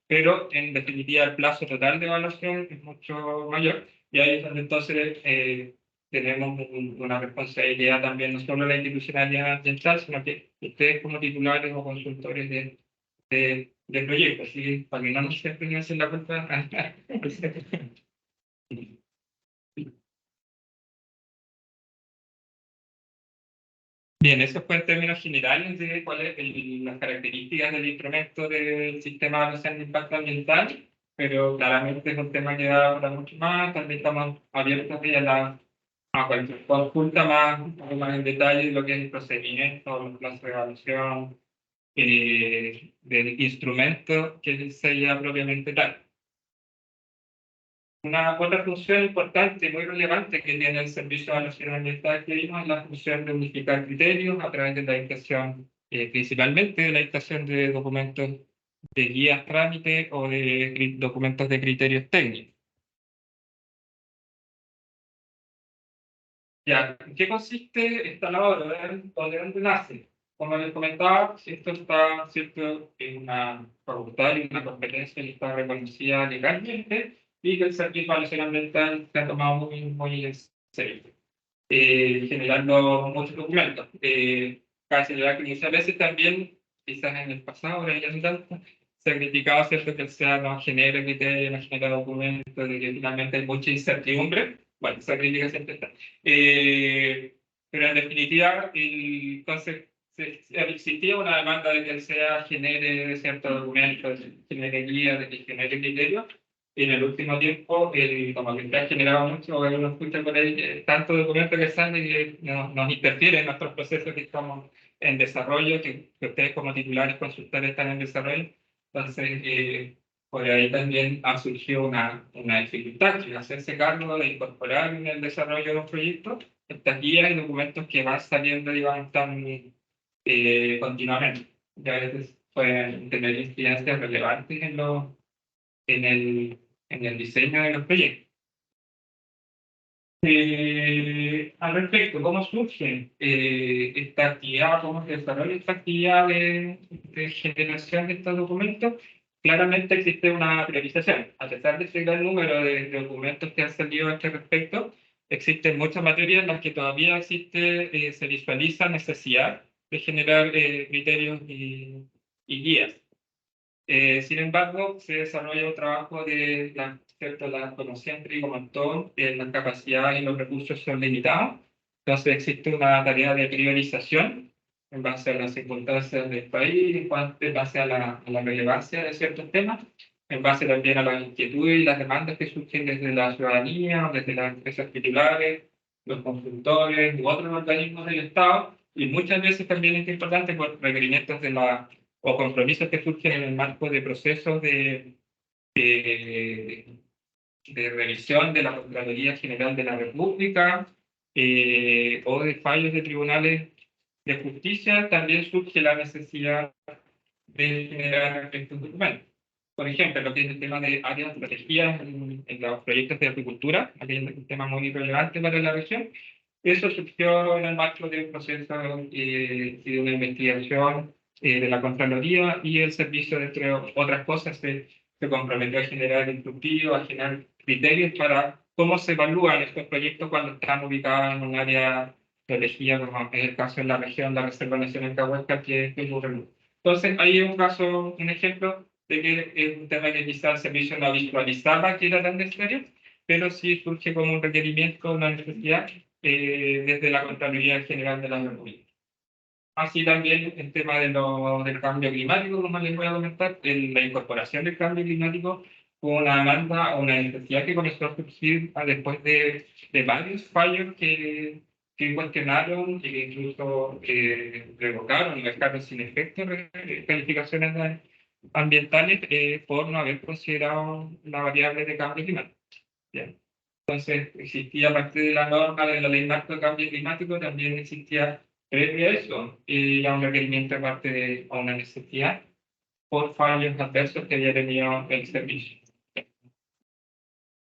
pero en definitiva el plazo total de evaluación es mucho mayor, y ahí es donde entonces tenemos una responsabilidad también, no solo la institucionalidad ambiental, sino que ustedes como titulares o consultores de proyectos, así que para que no nos siempre nos hacen la cuenta. Bien, eso fue en términos generales de cuáles las características del instrumento del sistema de evaluación de impacto ambiental, pero claramente es un tema que da para mucho más. También estamos abiertos a cualquier consulta más, un poco más en detalle de lo que es el procedimiento, los plazos de evaluación del instrumento que sea propiamente tal. Una otra función importante, muy relevante que tiene el Servicio de Evaluación Ambiental que vimos es la función de unificar criterios a través de la dictación, principalmente de la dictación de documentos de guías trámite o de documentos de criterios técnicos. Ya, ¿en qué consiste esta labor? ¿O de dónde nace? Como les comentaba, esto está, ¿cierto?, en una facultad y una competencia que está reconocida legalmente y que el Servicio de Evaluación Ambiental se ha tomado muy, muy en serio, generando muchos documentos. Cabe señalar que muchas veces también, quizás en el pasado, ahora ya no tanto, se ha criticado, ¿cierto?, que el SEA no genera criterios, no genera documentos, de que finalmente hay mucha incertidumbre. Bueno, esa crítica siempre está. Pero en definitiva, entonces existía una demanda de que el SEA genere ciertos documentos, genere guías, de que genere criterios. En el último tiempo, como que se ha generado mucho, uno escucha por ahí tanto documento que sale que nos interfiere en nuestros procesos que estamos en desarrollo, que ustedes como titulares consultores están en desarrollo. Entonces, por ahí también ha surgido una dificultad, que es hacerse cargo de incorporar en el desarrollo de un proyecto estas guías y documentos que van saliendo y van tan continuamente. Y a veces pueden tener incidencias relevantes en el, en el diseño de los proyectos. Al respecto, ¿cómo surge esta actividad, cómo se desarrolla esta actividad de generación de estos documentos? Claramente existe una priorización. A pesar de ese gran número de documentos que han salido a este respecto, existen muchas materias en las que todavía existe, se visualiza necesidad de generar criterios y guías. Sin embargo, se desarrolla un trabajo de ¿cierto? Como siempre y como en todo, las capacidades y los recursos son limitados. Entonces existe una tarea de priorización en base a las circunstancias del país, en base a la relevancia de ciertos temas, en base también a las inquietudes y las demandas que surgen desde la ciudadanía, desde las empresas titulares, los consultores u otros organismos del Estado, y muchas veces también es importante por requerimientos de la o compromisos que surgen en el marco de procesos de revisión de la Contraloría General de la República o de fallos de tribunales de justicia, también surge la necesidad de generar estos documentos. Por ejemplo, lo que es el tema de áreas protegidas en los proyectos de agricultura, aquí es un tema muy relevante para la región. Eso surgió en el marco de un proceso y de una investigación de la Contraloría, y el servicio, entre otras cosas, se comprometió a generar instructivos, a generar criterios para cómo se evalúan estos proyectos cuando están ubicados en un área protegida, como es el caso en la región de la Reserva Nacional Cahuéscar, que es muy relevante. Entonces, ahí es un caso, un ejemplo de que es un tema que quizás el servicio no visualizaba que era tan necesario, pero sí surge como un requerimiento, una necesidad desde la Contraloría General de la República. Así también el tema del cambio climático, como les voy a comentar, la incorporación del cambio climático fue una demanda o una necesidad que comenzó a surgir después de varios fallos que cuestionaron e incluso revocaron, dejaron sin efecto calificaciones ambientales por no haber considerado la variable de cambio climático. Bien. Entonces, existía parte de la norma de la ley marco de cambio climático, también existía previo a eso, ya un requerimiento aparte de a una necesidad por fallos adversos que había tenido el servicio.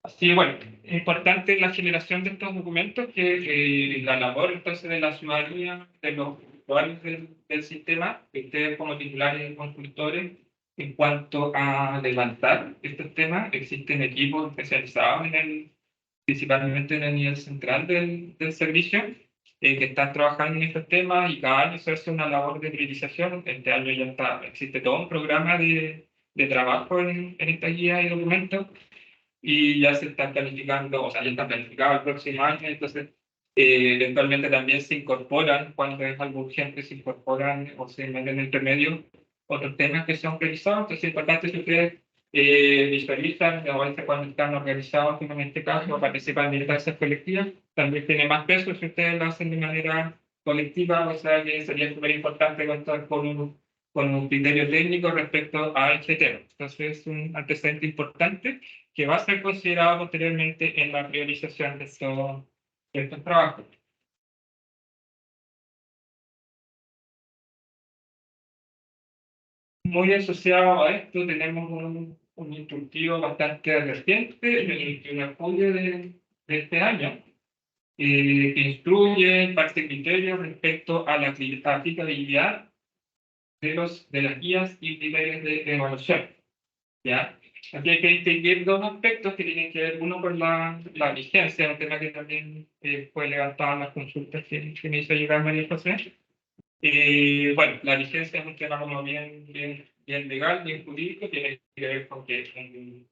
Así, bueno, es importante la generación de estos documentos, que la labor entonces de la ciudadanía, de los usuarios del sistema, que ustedes como titulares y consultores En cuanto a levantar estos temas, existen equipos especializados principalmente en el nivel central del servicio, que están trabajando en estos temas y cada año se hace una labor de priorización. Este año ya existe todo un programa de trabajo en esta guía y documentos y ya se está planificando, o sea, ya está planificado el próximo año, entonces eventualmente también se incorporan, cuando es algo urgente, se incorporan o se meten entre medio otros temas que son priorizados, entonces es importante si ustedes visualizan, o a veces cuando están organizados, como en este caso, participan en militancias colectivas, también tiene más peso si ustedes lo hacen de manera colectiva, o sea que sería súper importante contar con un criterio técnico respecto a este tema. Entonces es un antecedente importante que va a ser considerado posteriormente en la priorización de estos trabajos. Muy asociado a esto tenemos un instructivo bastante reciente, el 21 de julio de este año, que instruye parte criterios respecto a la aplicabilidad de las guías y criterios de evaluación. ¿Ya? Aquí hay que distinguir dos aspectos que tienen que ver, uno con la vigencia, un tema que también fue levantado en las consultas que me hizo llegar María José. Bueno, la vigencia es un tema como bien legal, bien jurídico, tiene que ver con que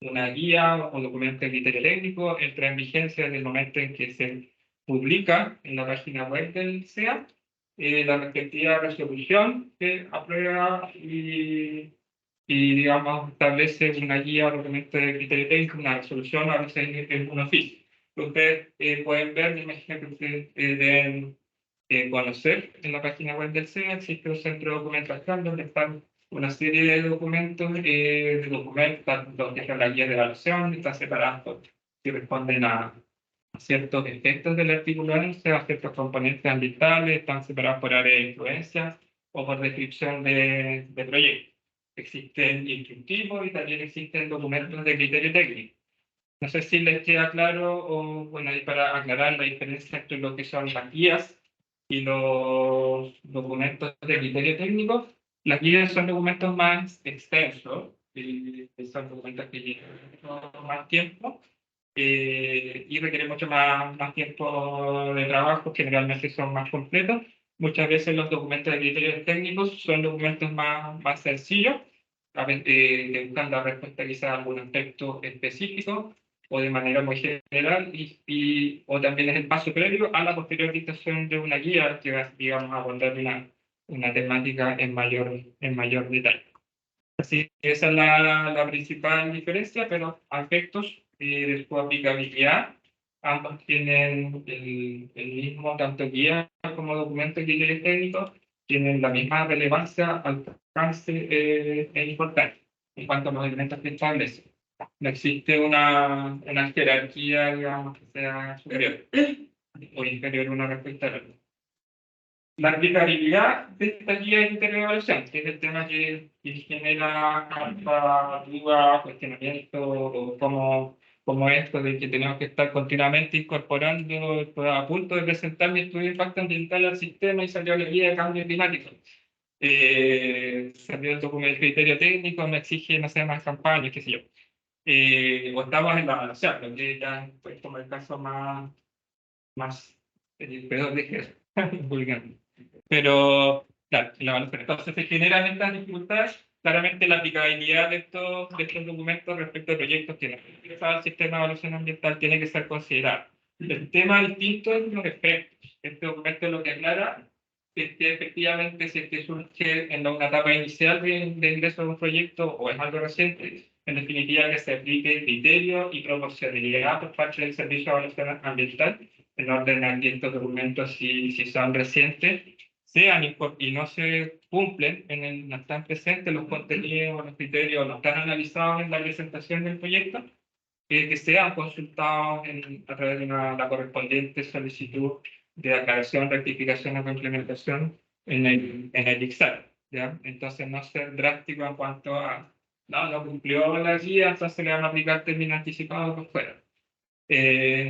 una guía o un documento de criterio técnico entra en vigencia en el momento en que se publica en la página web del SEA la respectiva resolución que aprueba digamos, establece una guía o documento de criterio técnico, una resolución, a veces es un oficio. Ustedes pueden ver, me imagino que ustedes deben conocer en la página web del SEA, existe un centro de documentación donde están una serie de documentos donde está la guía de evaluación, están separados que responden a ciertos efectos del artículo 11, a ciertos componentes ambientales, están separados por área de influencia o por descripción de proyectos. Existen instructivos y también existen documentos de criterio técnico. No sé si les queda claro o, bueno, ahí para aclarar la diferencia entre lo que son las guías y los documentos de criterio técnico. Las guías son documentos más extensos, son documentos que llevan más tiempo y requieren mucho más tiempo de trabajo, generalmente son más completos. Muchas veces los documentos de criterios técnicos son documentos más sencillos, que buscan dar respuesta quizá a algún aspecto específico o de manera muy general, o también es el paso previo a la posterior dictación de una guía que va, digamos, a abordar una temática en mayor detalle. Así que esa es la principal diferencia, pero aspectos de su aplicabilidad, ambos tienen el mismo, tanto guía como documento de criterio técnico, tienen la misma relevancia, alcance e importancia en cuanto a los elementos que establecen. No existe una jerarquía, digamos, que sea superior o inferior una respecto a la otra. La aplicabilidad de esta guía de evaluación, que es el tema que genera tanta duda, cuestionamiento, o como esto de que tenemos que estar continuamente incorporando, estoy a punto de presentar mi estudio de impacto ambiental al sistema y salió la guía de cambio climático. Salió el documento de criterio técnico, me exige, no sé, más campañas, qué sé yo. O estamos en la evaluación, lo que ya es como el caso más peor de que vulgar. Pero, claro, la evaluación. Entonces se generan estas dificultades. Claramente la aplicabilidad de estos documentos respecto a proyectos que no interesan al sistema de evaluación ambiental tiene que ser considerado. El tema distinto es los efectos. Este documento lo que aclara es que efectivamente si es que surge en una etapa inicial de ingreso de un proyecto o es algo reciente, en definitiva que se aplique criterio y proporcionalidad por parte del Servicio de Evaluación Ambiental en orden a que estos documentos, si son recientes, sean y no se cumplen, no están presentes los contenidos, los criterios, no están analizados en la presentación del proyecto, que sean consultados a través de la correspondiente solicitud de aclaración, rectificación o complementación en el ICSAR, ¿ya? Entonces, no ser drástico en cuanto a, no cumplió la guía, entonces le van a aplicar términos anticipados por fuera.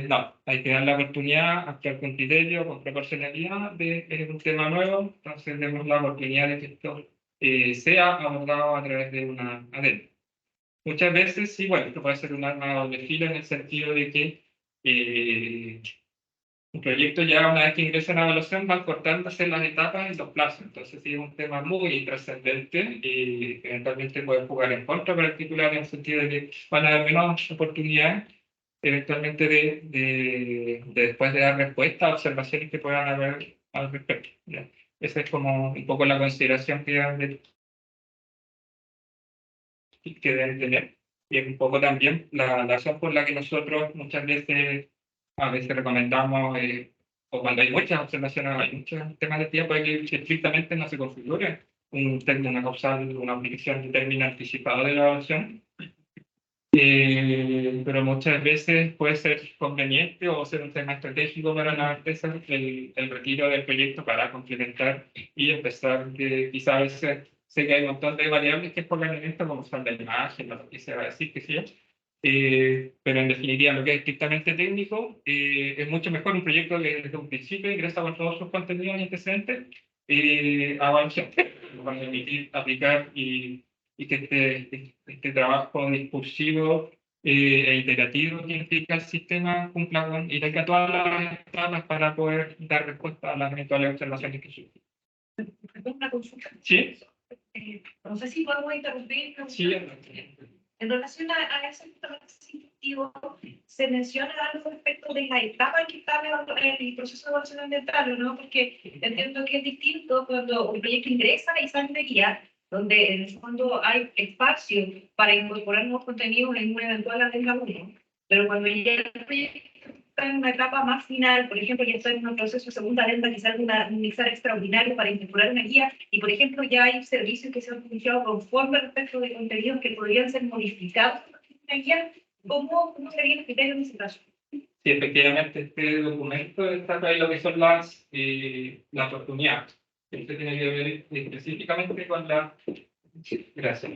No, hay que dar la oportunidad, actuar con criterio, con proporcionalidad, es un tema nuevo, entonces demos la oportunidad de que esto sea abordado a través de una adenda. Muchas veces, sí, bueno, esto puede ser un arma de doble filo en el sentido de que un proyecto ya una vez que ingresa en la evaluación va cortándose las etapas y los plazos. Entonces, sí, es un tema muy trascendente y eventualmente puede jugar en contra para el titular en el sentido de que van a haber menos oportunidades eventualmente de después de dar respuesta a observaciones que puedan haber al respecto. ¿Ya? Esa es como un poco la consideración que deben tener. Y es un poco también la razón por la que nosotros muchas veces, a veces recomendamos, o cuando hay muchas observaciones, hay muchos temas de tiempo, hay que estrictamente no se configure un término causal, una aplicación de término anticipado de la evaluación. Pero muchas veces puede ser conveniente o ser un tema estratégico para la empresa el retiro del proyecto para complementar y empezar de quizás sé que hay un montón de variables que pongan en esto, como son la imagen, lo que se va a decir, que sí, pero en definitiva, lo que es estrictamente técnico, es mucho mejor un proyecto que desde un principio ingresa con todos sus contenidos y antecedentes a evaluación, para permitir aplicar y que este trabajo discursivo e iterativo que implica el sistema cumpla con y tenga todas las etapas para poder dar respuesta a las eventuales observaciones que surgen. Una consulta. Sí, No sé si podemos interrumpir. sí. En relación a ese instructivo, se menciona algo respecto de la etapa en que está el proceso de evaluación ambiental, ¿no? Porque entiendo que es distinto cuando un proyecto ingresa y sale de guía, donde en el fondo hay espacio para incorporar nuevos contenidos en una eventual adenda 1. Pero cuando ya el proyecto está en una etapa más final, por ejemplo, ya está en un proceso de segunda adenda, quizás un mixar extraordinario para incorporar una guía, y por ejemplo ya hay servicios que se han iniciado conforme respecto de contenidos que podrían ser modificados por una guía. ¿Cómo serían los criterios en ese caso? Sí, efectivamente, este documento destaca ahí lo que son la oportunidad. Esto tiene que ver específicamente con la... Gracias.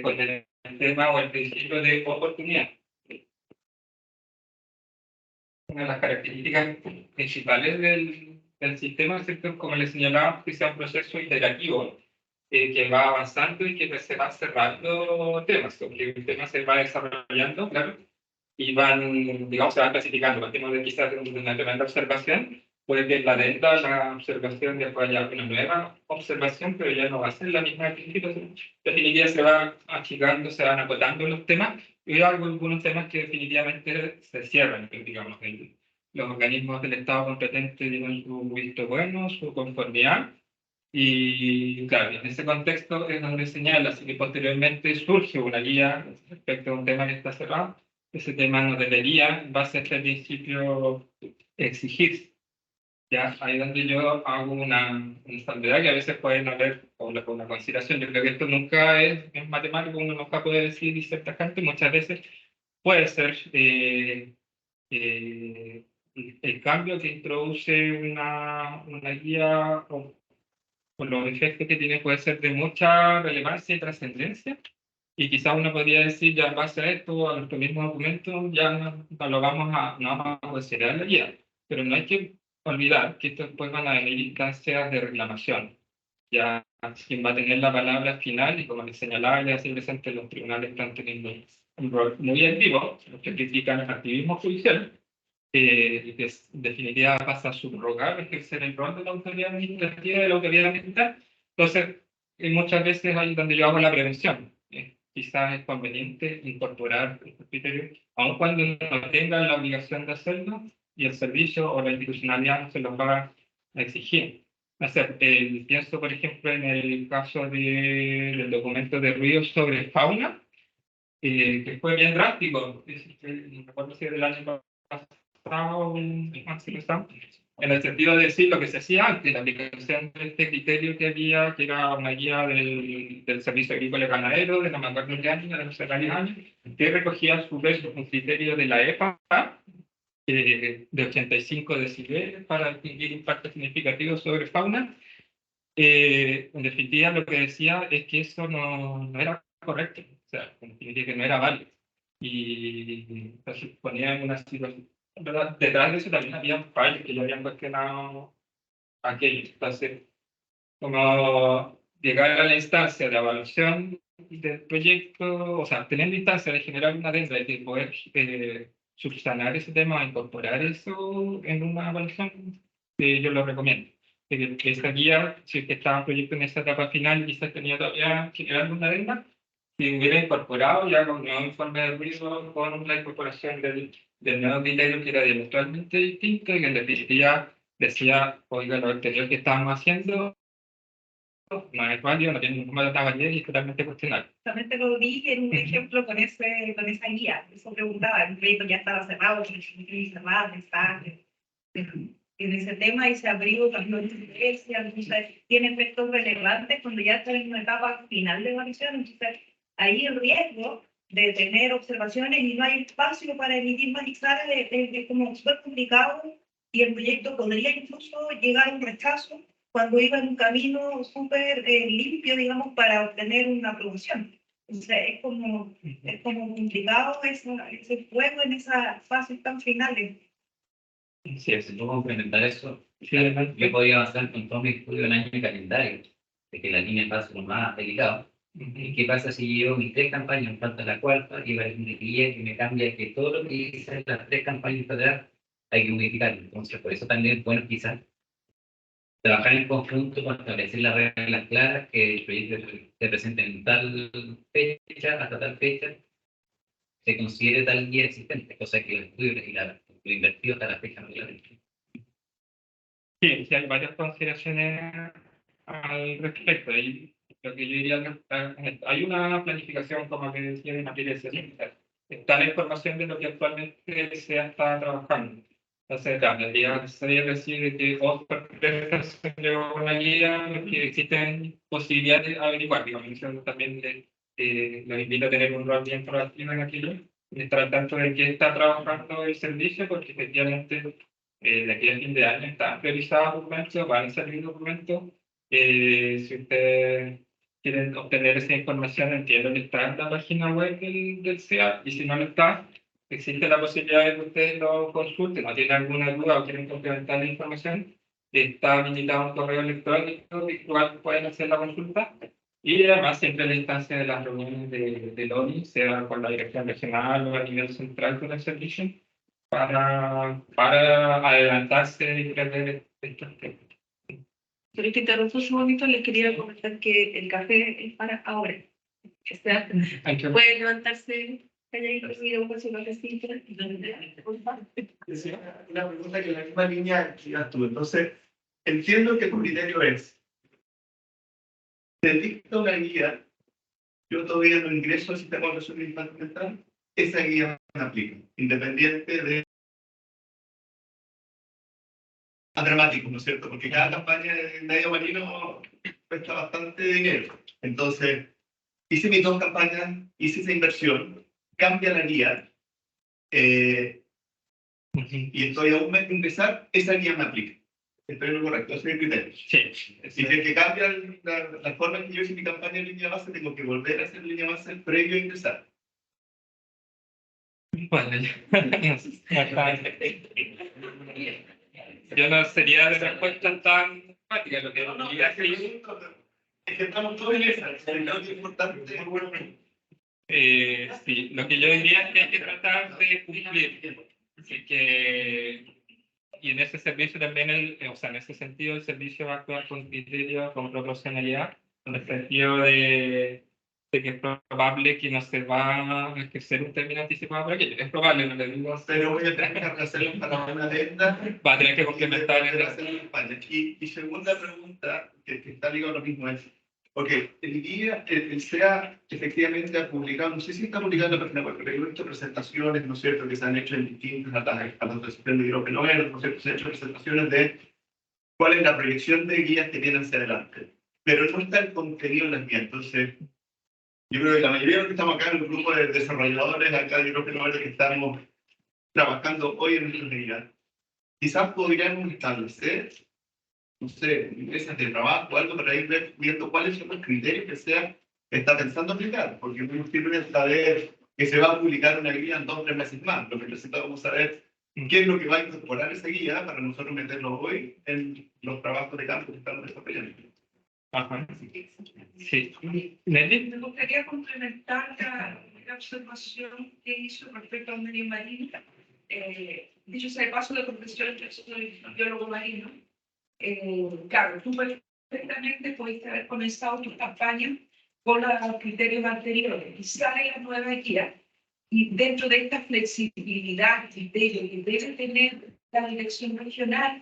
Con el tema o el principio de oportunidad. Una de las características principales del sistema, ¿cierto? Como les señalaba, que sea un proceso iterativo que va avanzando y que se van cerrando temas, porque el tema se va desarrollando, claro, y van, digamos, se van clasificando. Partimos de quizás de una tremenda observación, puede que en la adenda la observación después haya una nueva observación, pero ya no va a ser la misma que definitivamente se va achicando, se van acotando los temas, y hay algunos temas que definitivamente se cierran, digamos, los organismos del Estado competente tienen su visto bueno, su conformidad, y claro, en ese contexto es donde señala, así que posteriormente surge una guía respecto a un tema que está cerrado. Ese tema no debería, en base a este principio, exigirse. Ya, ahí donde yo hago una salvedad que a veces pueden haber, o una consideración. Yo creo que esto nunca es matemático, uno nunca puede decir y ser tajante. Muchas veces puede ser eh, el cambio que introduce una guía o los efectos que tiene puede ser de mucha relevancia y trascendencia. Y quizás uno podría decir, ya en base a esto, a nuestro mismo documento, ya no lo no vamos a considerar la guía. Pero no hay que olvidar que esto después van a venir instancias de reclamación. Ya quien va a tener la palabra final, y como les señalaba, ya se presente los tribunales están teniendo un rol muy activo, los que critican el activismo judicial, y que en definitiva pasa a subrogar, ejercer el rol de la autoridad administrativa y de la autoridad ambiental. Entonces, muchas veces ahí donde yo hago la prevención. Quizás es conveniente incorporar estos criterios, aun cuando no tengan la obligación de hacerlo y el servicio o la institucionalidad no se los va a exigir. O sea, pienso, por ejemplo, en el caso del documento de ruidos sobre fauna, que fue bien drástico. No recuerdo si era del año pasado, en el sentido de decir lo que se hacía antes, la aplicación de este criterio que había, que era una guía del Servicio Agrícola y Ganadero, de no me acuerdo qué año, de no sé qué año, que recogía a su vez un criterio de la EPA, de 85 decibeles para distinguir impactos significativos sobre fauna. En definitiva, lo que decía es que eso no era correcto, o sea, en definitiva, que no era válido. Y se ponía en una situación, en verdad, detrás de eso también había fallos que ya habían cuestionado aquello. Entonces, como llegar a la instancia de evaluación del proyecto, o sea, tener la instancia de generar una adenda y de poder subsanar ese tema, incorporar eso en una evaluación, yo lo recomiendo. Que esta guía, si es que estaba un proyecto en esa etapa final, quizás tenía todavía generando una adenda, si hubiera incorporado ya con un nuevo informe de ruido, con la incorporación del nuevo criterio que era diametralmente distinto y que en definitiva decía, oiga, lo anterior que estábamos haciendo no es válido, no tiene ninguna validez y es totalmente cuestionable. Justamente lo vi en un ejemplo con esa guía. Eso preguntaba, el proyecto ya estaba cerrado, cerrado, mensaje. En ese tema y se abrió también tiene efectos relevantes cuando ya está en una etapa final de evaluación. Entonces, ahí el riesgo de tener observaciones y no hay espacio para emitir magistrales es como súper complicado y el proyecto podría incluso llegar a un rechazo cuando iba en un camino súper limpio, digamos, para obtener una aprobación. O sea, es como complicado ese juego en esas fases tan finales. Sí, si puedo complementar eso, yo podía avanzar con todo mi estudio en año calendario, de que la línea pasa lo más delicado. ¿Y qué pasa si llevo mis 3 campañas, me falta la cuarta, y va a haber una guía que me cambia que todo lo que hice en las 3 campañas atrás hay que modificarlo? Entonces, por eso también es bueno quizás trabajar en conjunto para establecer las reglas claras, que el proyecto se presente en tal fecha, hasta tal fecha, se considere tal guía existente, cosa que los estudios y lo invertido hasta la fecha no lo han hecho. Sí, sí, hay varias consideraciones al respecto. Y lo que yo diría que hay una planificación, como que decía, en materia de ciencia. Está la información de lo que actualmente se está trabajando. Entonces, la realidad sería decir que Oxford se creó una guía que existen posibilidades de averiguar. Digamos, eso también los invito a tener un rol bien proactivo en aquello, de estar al tanto de qué está trabajando el servicio, porque efectivamente de aquí a fin de año están priorizados documentos, van a salir documentos. Si ustedes quieren obtener esa información, entiendo que está en la página web del CEA, y si no lo está, existe la posibilidad de que ustedes lo consulten, no tienen alguna duda o quieren complementar la información, está habilitado un correo electrónico virtual, pueden hacer la consulta. Y además siempre la instancia de las reuniones del ONI, sea con la dirección regional o a nivel central con el servicio, para adelantarse y prever estos temas. Pero que interrumpo un momento, les quería comentar que el café es para ahora. O sea, puede levantarse calladito y un poco de cafecito. Una pregunta que en la misma línea que tú. Entonces, entiendo que tu criterio es: te dicto una guía, yo todavía no ingreso al sistema de resolución de impacto ambiental, esa guía me aplica, independiente de a dramático, ¿no es cierto? Porque cada campaña de medio marino cuesta bastante dinero. Entonces, hice mis 2 campañas, hice esa inversión, cambia la guía, y estoy a un mes de empezar, esa guía me aplica. Estoy en lo correcto, ese es el criterio. Sí. Si es que cambia la forma en que yo hice mi campaña en línea base, tengo que volver a hacer línea base previo a ingresar. Bueno, yo no sería de respuesta tan práctica, lo que diría que es que estamos todos en esa, es importante. sí, lo que yo diría es que hay que tratar de cumplir. Así que, y en ese servicio también, o sea, en ese sentido, el servicio va a actuar con criterio, con proporcionalidad, en el sentido de que es probable que no se va a ejercer un término anticipado por aquello. Es probable, no le digo. Pero voy a tener que hacerlo para una adenda. Va a tener que complementar en la campaña. Y segunda pregunta, que está ligado a lo mismo, es: ok, el guía, el CEA efectivamente ha publicado, no sé si está publicado en la página web, pero he visto presentaciones, ¿no es cierto?, que se han hecho en distintas hablando del sistema de hidrógeno verde, ¿no es cierto?, se han hecho presentaciones de cuál es la proyección de guías que tienen hacia adelante. Pero no está el contenido en las guías. Entonces, yo creo que la mayoría de los que estamos acá en el grupo de desarrolladores acá de hidrógeno verde que estamos trabajando hoy en nuestras guías, quizás podríamos establecer, no sé, mesas de trabajo o algo para ir viendo cuáles son los criterios que SEA está pensando aplicar, porque no nos sirve saber que se va a publicar una guía en 2 o 3 meses más. Lo que necesitamos saber qué es lo que va a incorporar esa guía para nosotros meterlo hoy en los trabajos de campo que estamos desarrollando. Ajá. Sí. Nelly. Me gustaría complementar la observación que hizo respecto al medio marino. Dicho sea de paso, de profesión, yo soy biólogo marino. Claro, tú perfectamente pudiste haber comenzado tu campaña con los criterios anteriores y sale la nueva guía. Y dentro de esta flexibilidad, criterio que debe tener la dirección regional,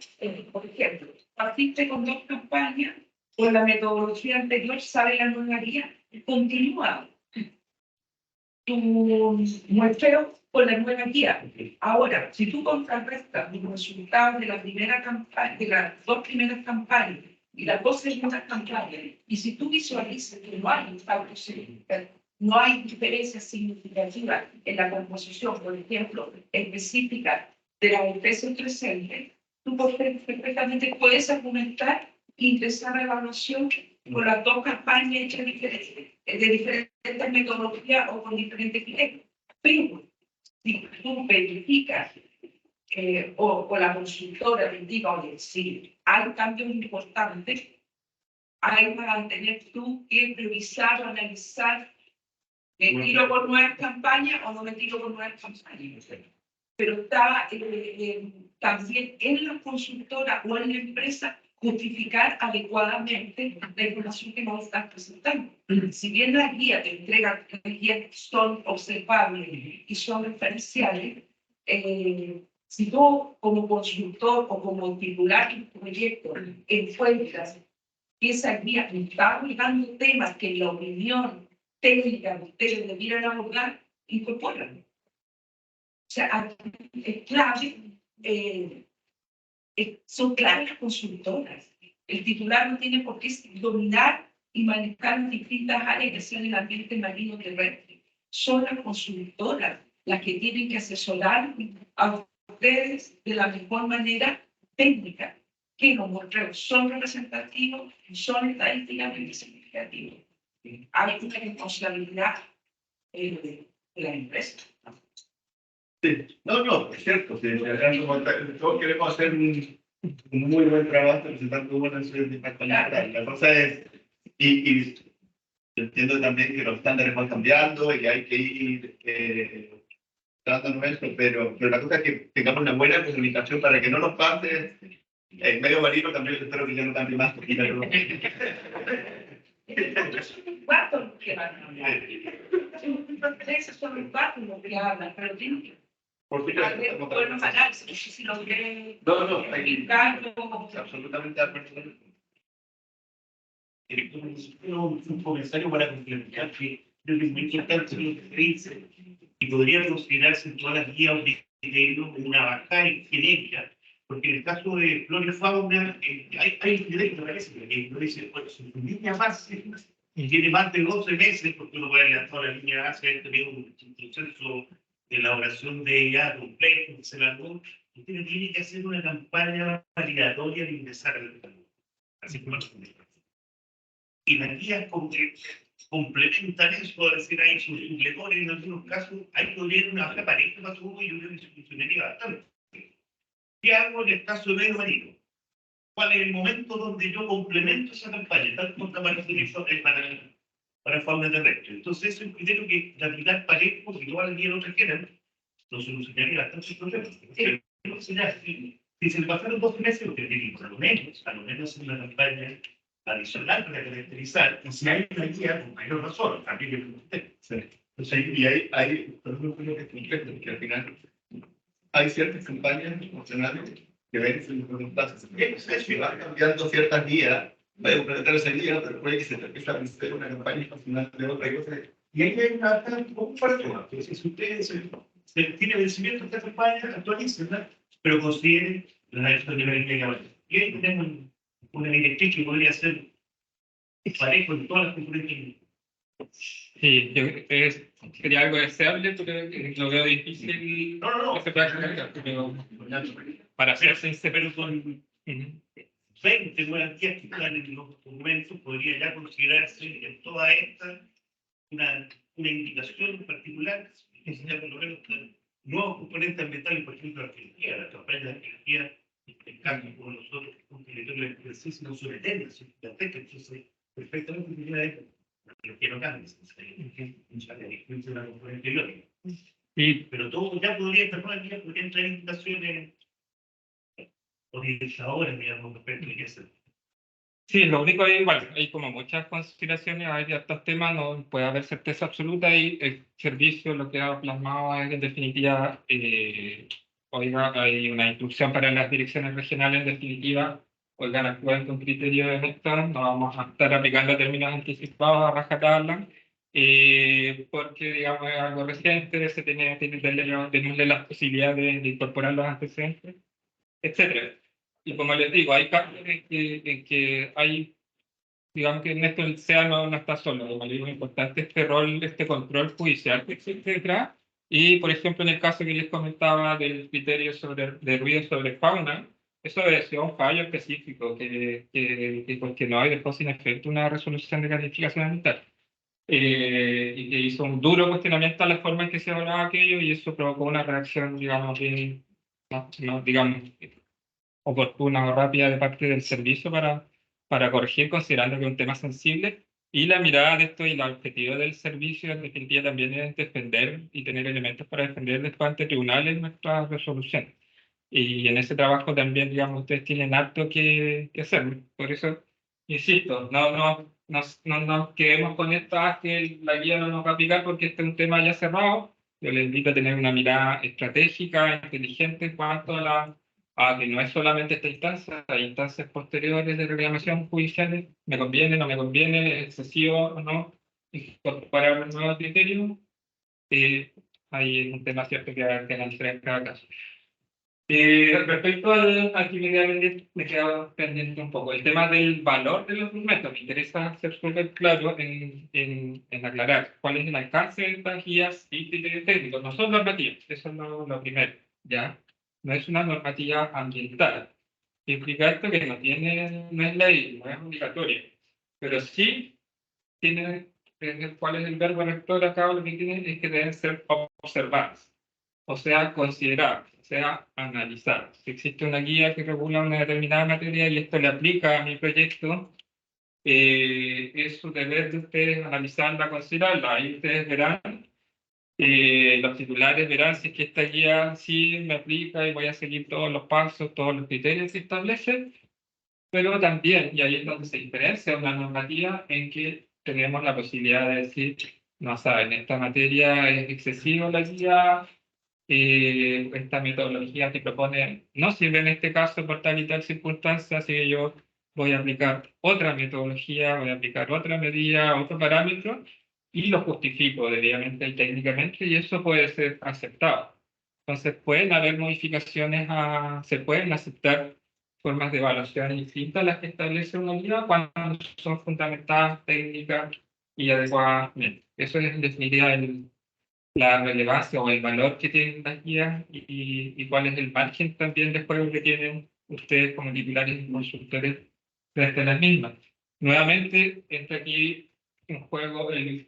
por ejemplo, partiste con 2 campañas, con la metodología anterior sale la nueva guía, continúa tu muestreo con la nueva guía. Ahora, si tú contrarrestas los resultados de la primera campaña, de las 2 primeras campañas y las 2 segundas campañas, y si tú visualizas que no hay no hay diferencias significativas en la composición, por ejemplo, específica de las especies presentes, tú perfectamente puedes argumentar e ingresar a la evaluación con las 2 campañas hechas de diferentes metodologías o con diferentes criterios. Pero si tú verificas o la consultora te indica, oye, si hay cambios importantes, ahí vas a tener tú que revisar o analizar, ¿me tiro por nuevas campañas o no me tiro por nuevas campañas? Pero está también en la consultora o en la empresa justificar adecuadamente la información que nos están presentando. Si bien las guías te entregan, las guías son observables y son referenciales, si tú como consultor o como titular de tu proyecto encuentras que esas guías están obligando temas que en la opinión técnica que ustedes debieran abordar, incorporan. O sea, aquí es clave, son claves las consultoras. El titular no tiene por qué dominar y manejar las distintas áreas que sean el ambiente marino terrestre. Son las consultoras las que tienen que asesorar a ustedes de la mejor manera técnica, que los muestreos son representativos, son estadísticamente significativos. Hay una responsabilidad de la empresa. Sí, no, es cierto. Sí, todos queremos hacer un muy buen trabajo presentando buenas soluciones de impacto ambiental. La cosa es, y entiendo también que los estándares van cambiando y hay que ir tratando esto, pero la cosa es que tengamos una buena comunicación para que no nos pase. En medio marino también espero que ya no cambie más, porque ya no. Son los cuatro los que van a hablar. Son los cuatro los que hablan, pero tienen que haber buenos análisis. Si lo quieren explicar, absolutamente de acuerdo. Un comentario para complementar que creo que es muy importante lo que se dice y podría considerarse en todas las guías de criterios una bajada genérica, porque en el caso de flora y fauna hay un criterio que parece que lo dice, bueno, si tu línea base tiene más de 12 meses, porque uno puede adelantar la línea base, haber tenido un proceso de elaboración de ella complejo, que se largó, usted tiene que hacer una campaña validatoria de ingresar al mercado. Así como y las guías complementan eso, es decir, hay sus supletores en algunos casos, hay que tener una baja pareja para todo y yo creo que se funcionaría bastante. ¿Qué hago en el caso de medio marino? ¿Cuál es el momento donde yo complemento esa campaña? Tal como está para fauna terrestre. Entonces, es un criterio que de aplicar parejo, porque todas las guías no requieren, lo solucionaría bastante problemas. Entonces, ya, si se le pasaron 12 meses, lo que tiene por lo menos en una campaña adicional para caracterizar, y si hay una guía con mayor razón, también que usted. Sí. Entonces, y hay lo que es complejo, porque al final hay ciertas campañas emocionales que vencen en los plazos. Si van cambiando ciertas guías, va a implementar esa guía, pero puede que se empiece a vencer una campaña emocional de otra cosa. Y ahí hay un par de temas. Si usted tiene vencimiento de esta campaña, actualícenla, pero consideren la de la línea. Y ahí tenemos una directriz que podría ser parejo en todas las componentes. Sí, sería algo deseable, pero lo veo difícil que se pueda generar. Pero para ser sincero, pero con 20 nuevas guías que están en los documentos, podría ya considerarse en toda esta una indicación en particular, que sea por lo menos nuevos componentes ambientales, por ejemplo, la arqueología, la campaña de arqueología, en cambio, como nosotros, un territorio de ejercicio no son eternas, son gigantescas, entonces, perfectamente funciona esto. Lo que no cambia, es una componente lógica. Y Pero todo ya podría estar mal, ya podría entrar indicaciones orientadoras, digamos, respecto a qué hacer. sí, lo único es igual, hay como muchas consideraciones, hay ciertos temas, no puede haber certeza absoluta y el servicio lo que ha plasmado es en definitiva, oiga, hay una instrucción para las direcciones regionales en definitiva, oigan, actúen con criterio de esto, no vamos a estar aplicando términos anticipados a rajatabla, porque digamos es algo reciente, se tenemos las posibilidades de incorporar los antecedentes, etcétera. Y como les digo, hay casos en que hay, digamos que en esto el SEA no está solo, como les digo, es importante este rol, este control judicial que existe detrás. Y, por ejemplo, en el caso que les comentaba del criterio de ruido sobre fauna, eso obedeció a un fallo específico que cuestionó y dejó sin efecto una resolución de calificación ambiental. Y que hizo un duro cuestionamiento a la forma en que se evaluaba aquello y eso provocó una reacción, digamos, bien, digamos, oportuna o rápida de parte del servicio para corregir, considerando que es un tema sensible. Y la mirada de esto y el objetivo del servicio, en definitiva, también es defender y tener elementos para defender después ante tribunales nuestras resoluciones. Y en ese trabajo también, digamos, ustedes tienen harto que hacer. Por eso, insisto, no nos quedemos con esto, que la guía no nos va a aplicar porque este es un tema ya cerrado. Yo les invito a tener una mirada estratégica, inteligente en cuanto a que no es solamente esta instancia, hay instancias posteriores de reclamación judiciales, me conviene, no me conviene, excesivo o no, incorporar un nuevo criterio. Hay un tema cierto que analizar en cada caso. Respecto al que me queda pendiente un poco, el tema del valor de los documentos, me interesa ser súper claro en aclarar cuál es el alcance de estas guías y criterios técnicos. No son normativas, eso es lo primero, ¿ya? No es una normativa ambiental. Implica esto que no es ley, no es obligatoria, pero sí tiene, cuál es el verbo rector acá, lo que tiene es que deben ser observadas, o sea, considerar, o sea, analizar. Si existe una guía que regula una determinada materia y esto le aplica a mi proyecto, es su deber de ustedes analizarla, considerarla. Ahí ustedes verán, los titulares verán si es que esta guía sí me aplica y voy a seguir todos los pasos, todos los criterios que se establecen, pero también, y ahí es donde se diferencia una normativa en que tenemos la posibilidad de decir, no saben, esta materia es excesiva la guía, esta metodología que propone no sirve en este caso por tal y tal circunstancia, así que yo voy a aplicar otra metodología, voy a aplicar otra medida, otro parámetro, y lo justifico debidamente y técnicamente, y eso puede ser aceptado. Entonces, pueden haber modificaciones, se pueden aceptar formas de evaluación distintas a las que establece una guía cuando son fundamentadas técnicas y adecuadamente. Eso es en definitiva la relevancia o el valor que tienen las guías y cuál es el margen también de juego que tienen ustedes como titulares y consultores frente a las mismas. Nuevamente, entra aquí en juego el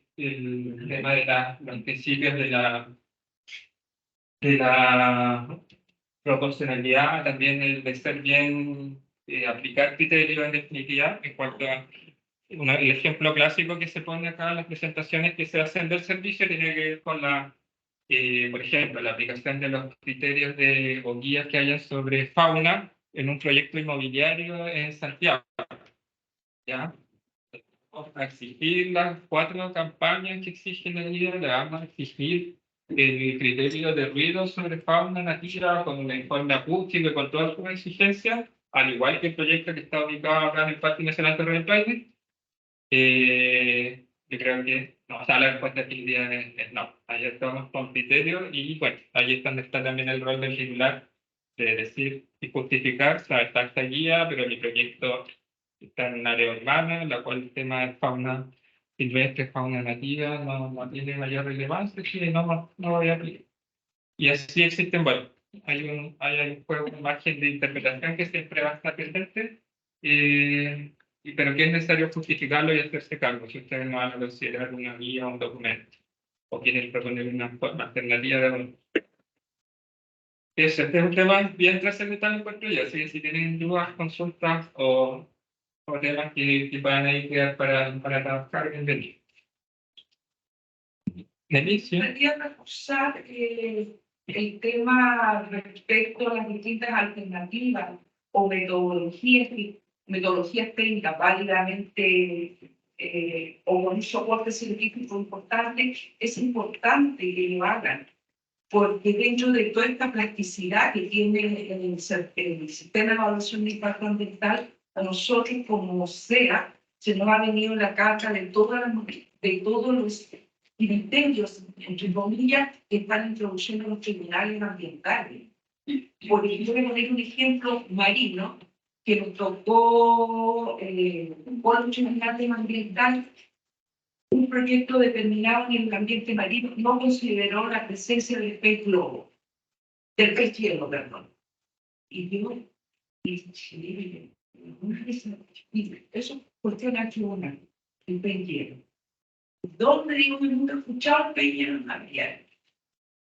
tema de los principios de la proporcionalidad, también el de ser bien, aplicar criterios en definitiva en cuanto a el ejemplo clásico que se pone acá en las presentaciones que se hacen del servicio tiene que ver con por ejemplo, la aplicación de los criterios o guías que haya sobre fauna en un proyecto inmobiliario en Santiago. ¿Ya? A exigir las 4 campañas que exigen la guía, le vamos a exigir el criterio de ruido sobre fauna nativa con un informe acústico y con todas sus exigencias, al igual que el proyecto que está ubicado acá en el Parque Nacional Torre del Paine. Yo creo que no, o sea, la respuesta definitiva es no. Ahí estamos con criterio y bueno, ahí es donde está también el rol del titular de decir y justificar, o sea, está esta guía, pero mi proyecto está en un área urbana, en la cual el tema de fauna silvestre, fauna nativa, no tiene mayor relevancia, y no voy a aplicar. Y así existen, bueno, hay un juego, un margen de interpretación que siempre va a estar presente, pero que es necesario justificarlo y hacerse cargo si ustedes no van a considerar una guía o un documento, o quieren proponer una forma alternativa de Este es un tema bien trascendental, encuentro yo, así que si tienen dudas, consultas o temas que puedan ahí quedar para trabajar, bienvenido. Delicia. Quería reforzar el tema respecto a las distintas alternativas o metodologías técnicas válidamente o con un soporte científico importante. Es importante que lo hagan, porque dentro de toda esta plasticidad que tiene el sistema de evaluación de impacto ambiental, a nosotros como SEA se nos ha venido la carga de todos los criterios, entre comillas, que están introduciendo los tribunales ambientales. Por ejemplo, voy a poner un ejemplo marino que nos tocó por un tribunal ambiental. Un proyecto determinado en el ambiente marino no consideró la presencia del pez globo, del pez hielo, perdón. Y yo, eso cuestiona al tribunal, el pez hielo. ¿Dónde digo que nunca he escuchado el pez hielo en la vida?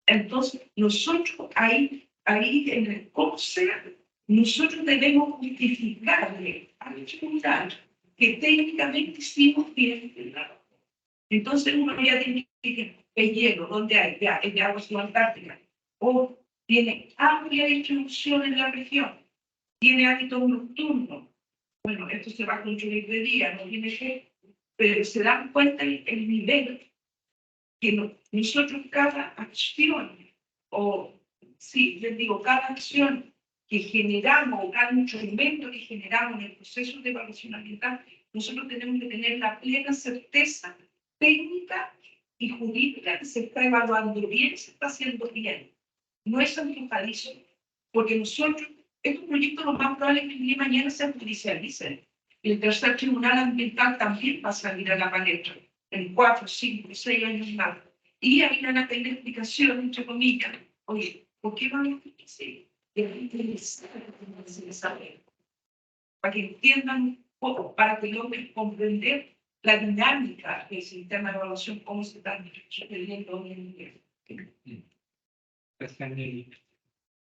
Entonces, nosotros ahí en el COSEA, nosotros debemos justificarle al tribunal que técnicamente hicimos bien el trabajo. Entonces uno ya tiene que decir, el hielo, ¿dónde hay? Ya, es de agua subantártica. O tiene amplia distribución en la región. Tiene hábitos nocturnos. Bueno, esto se va a construir de día, no tiene que... Pero se dan cuenta el nivel que nosotros cada acción, o sí, les digo, cada acción que generamos, o cada instrumento que generamos en el proceso de evaluación ambiental, nosotros tenemos que tener la plena certeza técnica y jurídica que se está evaluando bien, se está haciendo bien. No es antojadizo, porque nosotros, estos proyectos lo más probable es que el día de mañana se judicialicen. El tercer tribunal ambiental también va a salir a la palestra en 4, 5, 6 años más. Y ahí van a tener explicación, entre comillas, oye, ¿por qué van a decir? Para que entiendan un poco, para que logren comprender la dinámica del sistema de evaluación, cómo se está sucediendo hoy en día.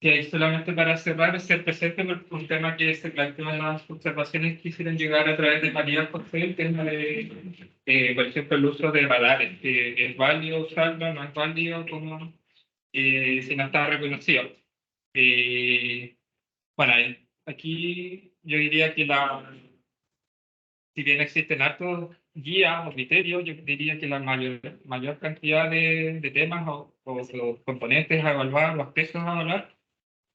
Y ahí solamente para cerrar, ser presente por un tema que se planteó en las observaciones que quisieron llegar a través de María José, el tema de, por ejemplo, el uso de radares. ¿Es válido usarlo? ¿No es válido? ¿Cómo? Si no está reconocido. Bueno, aquí yo diría que si bien existen hartos guías o criterios, yo diría que la mayor cantidad de temas o componentes a evaluar, los aspectos a evaluar,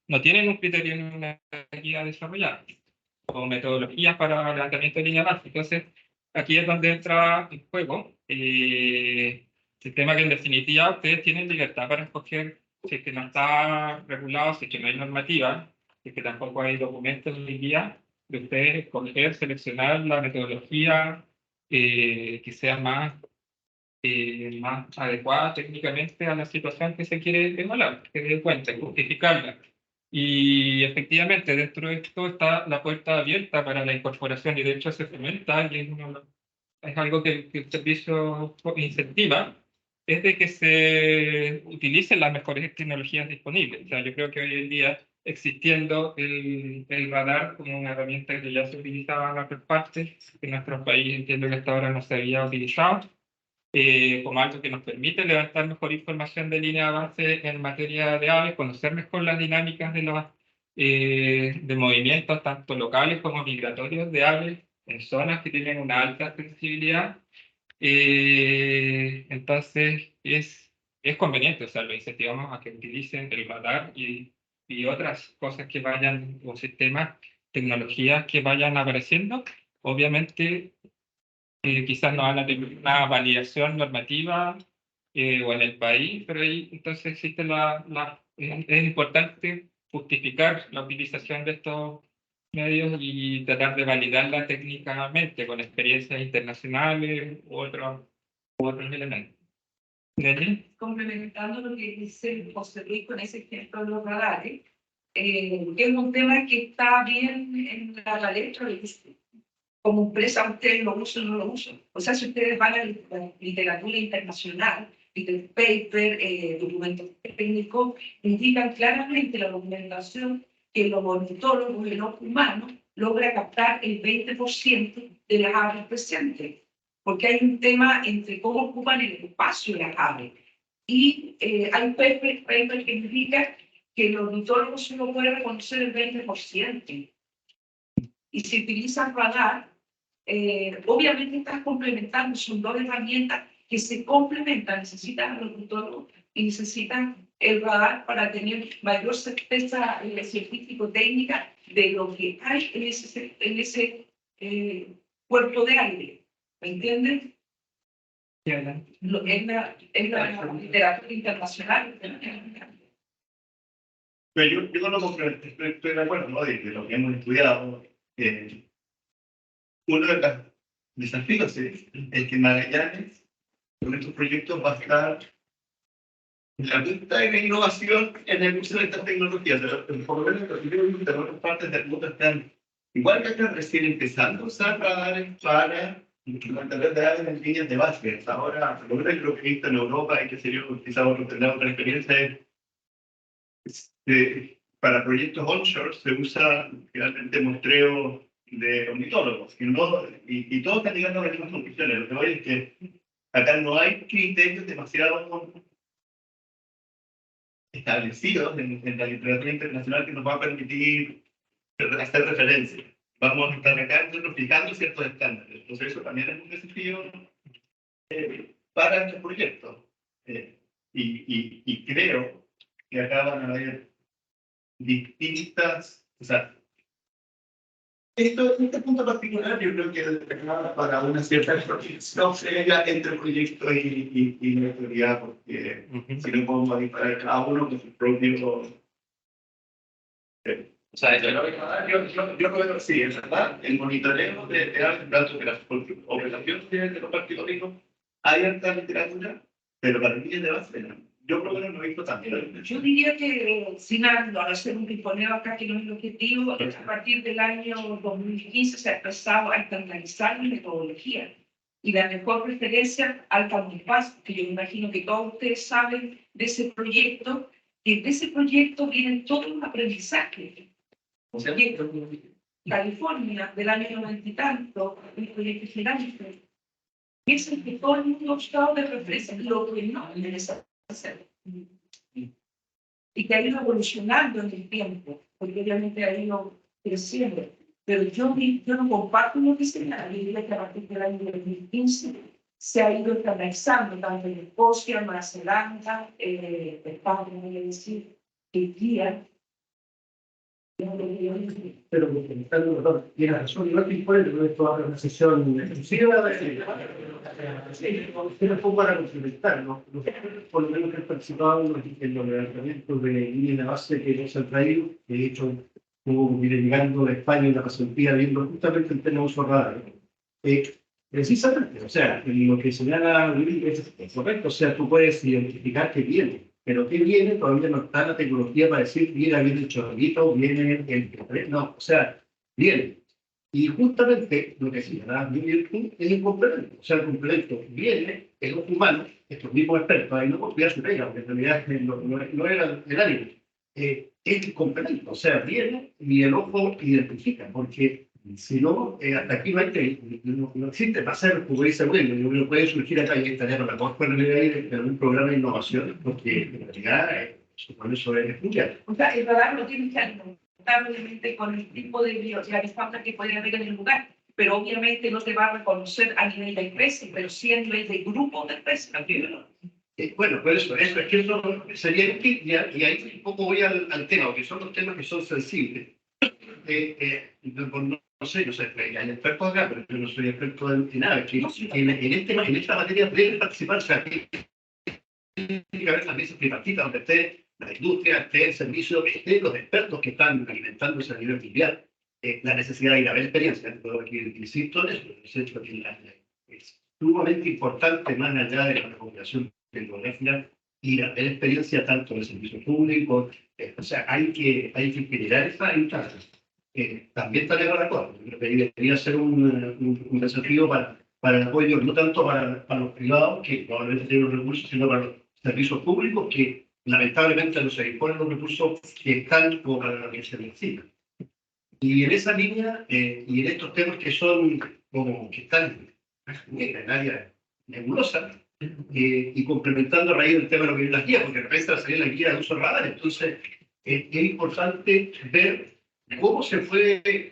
no tienen un criterio en una guía desarrollada, o metodologías para levantamiento de línea base. Entonces, aquí es donde entra en juego el tema que en definitiva ustedes tienen libertad para escoger si es que no está regulado, si es que no hay normativa, si es que tampoco hay documentos ni guía, de ustedes escoger, seleccionar la metodología que sea más adecuada técnicamente a la situación que se quiere evaluar, que dé cuenta, justificarla. Y efectivamente, dentro de esto está la puerta abierta para la incorporación, y de hecho se fomenta, y es algo que el servicio incentiva, es de que se utilicen las mejores tecnologías disponibles. O sea, yo creo que hoy en día, existiendo el radar como una herramienta que ya se utilizaba en otras partes, en nuestro país entiendo que hasta ahora no se había utilizado, como algo que nos permite levantar mejor información de línea de avance en materia de aves, conocer mejor las dinámicas de movimientos tanto locales como migratorios de aves en zonas que tienen una alta sensibilidad. Entonces es conveniente, o sea, lo incentivamos a que utilicen el radar y otras cosas que vayan, o sistemas, tecnologías que vayan apareciendo. Obviamente, quizás no van a tener una validación normativa o en el país, pero ahí entonces existe es importante justificar la utilización de estos medios y tratar de validarla técnicamente con experiencias internacionales u otros elementos. ¿Nelly? Complementando lo que dice José Luis con ese ejemplo de los radares, es un tema que está bien en la palestra de como empresa ustedes lo usan o no lo usan. O sea, si ustedes van a la literatura internacional, el paper, documentos técnicos, indican claramente la documentación que los ornitólogos, el ojo humano, logra captar el 20% de las aves presentes, porque hay un tema entre cómo ocupan el espacio las aves. Y hay paper que indica que el ornitólogo solo puede reconocer el 20%. Y si utilizan radar, obviamente estás complementando, son dos herramientas que se complementan, necesitan el ornitólogo y necesitan el radar para tener mayor certeza científico-técnica de lo que hay en ese cuerpo de aire. ¿Me entienden? Es la literatura internacional. Pero yo no lo complemento, estoy de acuerdo, ¿no? De lo que hemos estudiado. Uno de los desafíos es que Magallanes, con estos proyectos, va a estar en la punta de la innovación en el uso de estas tecnologías. Por lo menos en otras partes del mundo están, igual que acá, recién empezando a usar radares para mantener datos en líneas de base. Ahora, por lo menos lo que he visto en Europa y que sería quizás otra experiencia es para proyectos onshore se usa realmente muestreo de ornitólogos y todos están llegando a las mismas conclusiones. Lo que voy es que acá no hay criterios demasiado establecidos en la literatura internacional que nos va a permitir hacer referencia. Vamos a estar acá fijando ciertos estándares. Entonces eso también es un desafío para estos proyectos. Y creo que acá van a haber distintas, o sea, este punto particular yo creo que es para una cierta no sea entre proyectos y la autoridad, porque si no podemos disparar cada uno con su propio... o sea, yo lo veo así, es verdad, el monitoreo de datos de las operaciones de los partidos ricos, hay alta literatura, pero para líneas de base no. Yo por lo menos no he visto tanto. Yo diría que, sin hacer un piponeo acá, que no es el objetivo, a partir del año 2015 se ha empezado a estandarizar la metodología. Y la mejor referencia al Campus, que yo me imagino que todos ustedes saben de ese proyecto, que de ese proyecto vienen todos los aprendizajes. California, del año 90 y tanto, el proyecto Gerante, es el que todo el mundo ha buscado de referencia, lo que no interesa hacer. Y que ha ido evolucionando en el tiempo, porque obviamente ha ido creciendo. Pero yo no comparto lo que se la Biblia, que a partir del año 2015 se ha ido estandarizando, tanto en Escocia, Nueva Zelanda, España, voy a decir, Turquía. Pero perdón, tiene razón, igual que por eso esto va a una sesión exclusiva, pero fue para complementar, ¿no? Por lo menos que han participado en los levantamientos de línea de base que nos han traído, de hecho, hubo llegando de España en la pasantía viendo justamente el tema de uso radar. Precisamente, o sea, lo que señala Willy es correcto, o sea, tú puedes identificar que viene. Pero ¿qué viene? Todavía no está la tecnología para decir, mira, viene el chorrito, viene el... No, o sea, viene. Y justamente lo que señalaba Willy es el complemento. O sea, el complemento viene, el ojo humano, estos mismos expertos, ahí no confían su pega, porque en realidad no era el ánimo. Es el complemento, o sea, viene y el ojo identifica, porque si no, hasta aquí no hay no existe, va a ser, como dice Willy, no puede surgir acá y estaría a lo mejor puede venir en un programa de innovación, porque en realidad eso es mundial. O sea, el radar lo tiene que alimentar obviamente con el tipo de biofauna que puede haber en el lugar, pero obviamente no te va a reconocer a nivel de especie, pero sí a nivel de grupo de especies. Bueno, pues eso es que eso sería útil y ahí un poco voy al tema, porque son los temas que son sensibles. No sé, hay expertos acá, pero yo no soy experto en nada. En esta materia deben participar, o sea, tiene que haber las mesas tripartitas donde esté la industria, esté el servicio, estén los expertos que están alimentándose a nivel mundial. La necesidad de ir a ver experiencia, aquí insisto en eso, es sumamente importante, más allá de la recomendación tecnológica, ir a ver experiencia tanto en el servicio público, o sea, hay que generar esa instancia. También está de acuerdo, creo que debería ser un desafío para el apoyo, no tanto para los privados, que probablemente tienen los recursos, sino para los servicios públicos, que lamentablemente no se disponen los recursos que están como para lo que se necesita. Y en esa línea, y en estos temas que son como que están en el área nebulosa, y complementando a raíz del tema de lo que es las guías, porque de repente va a salir la guía de uso radar, entonces es importante ver cómo se puede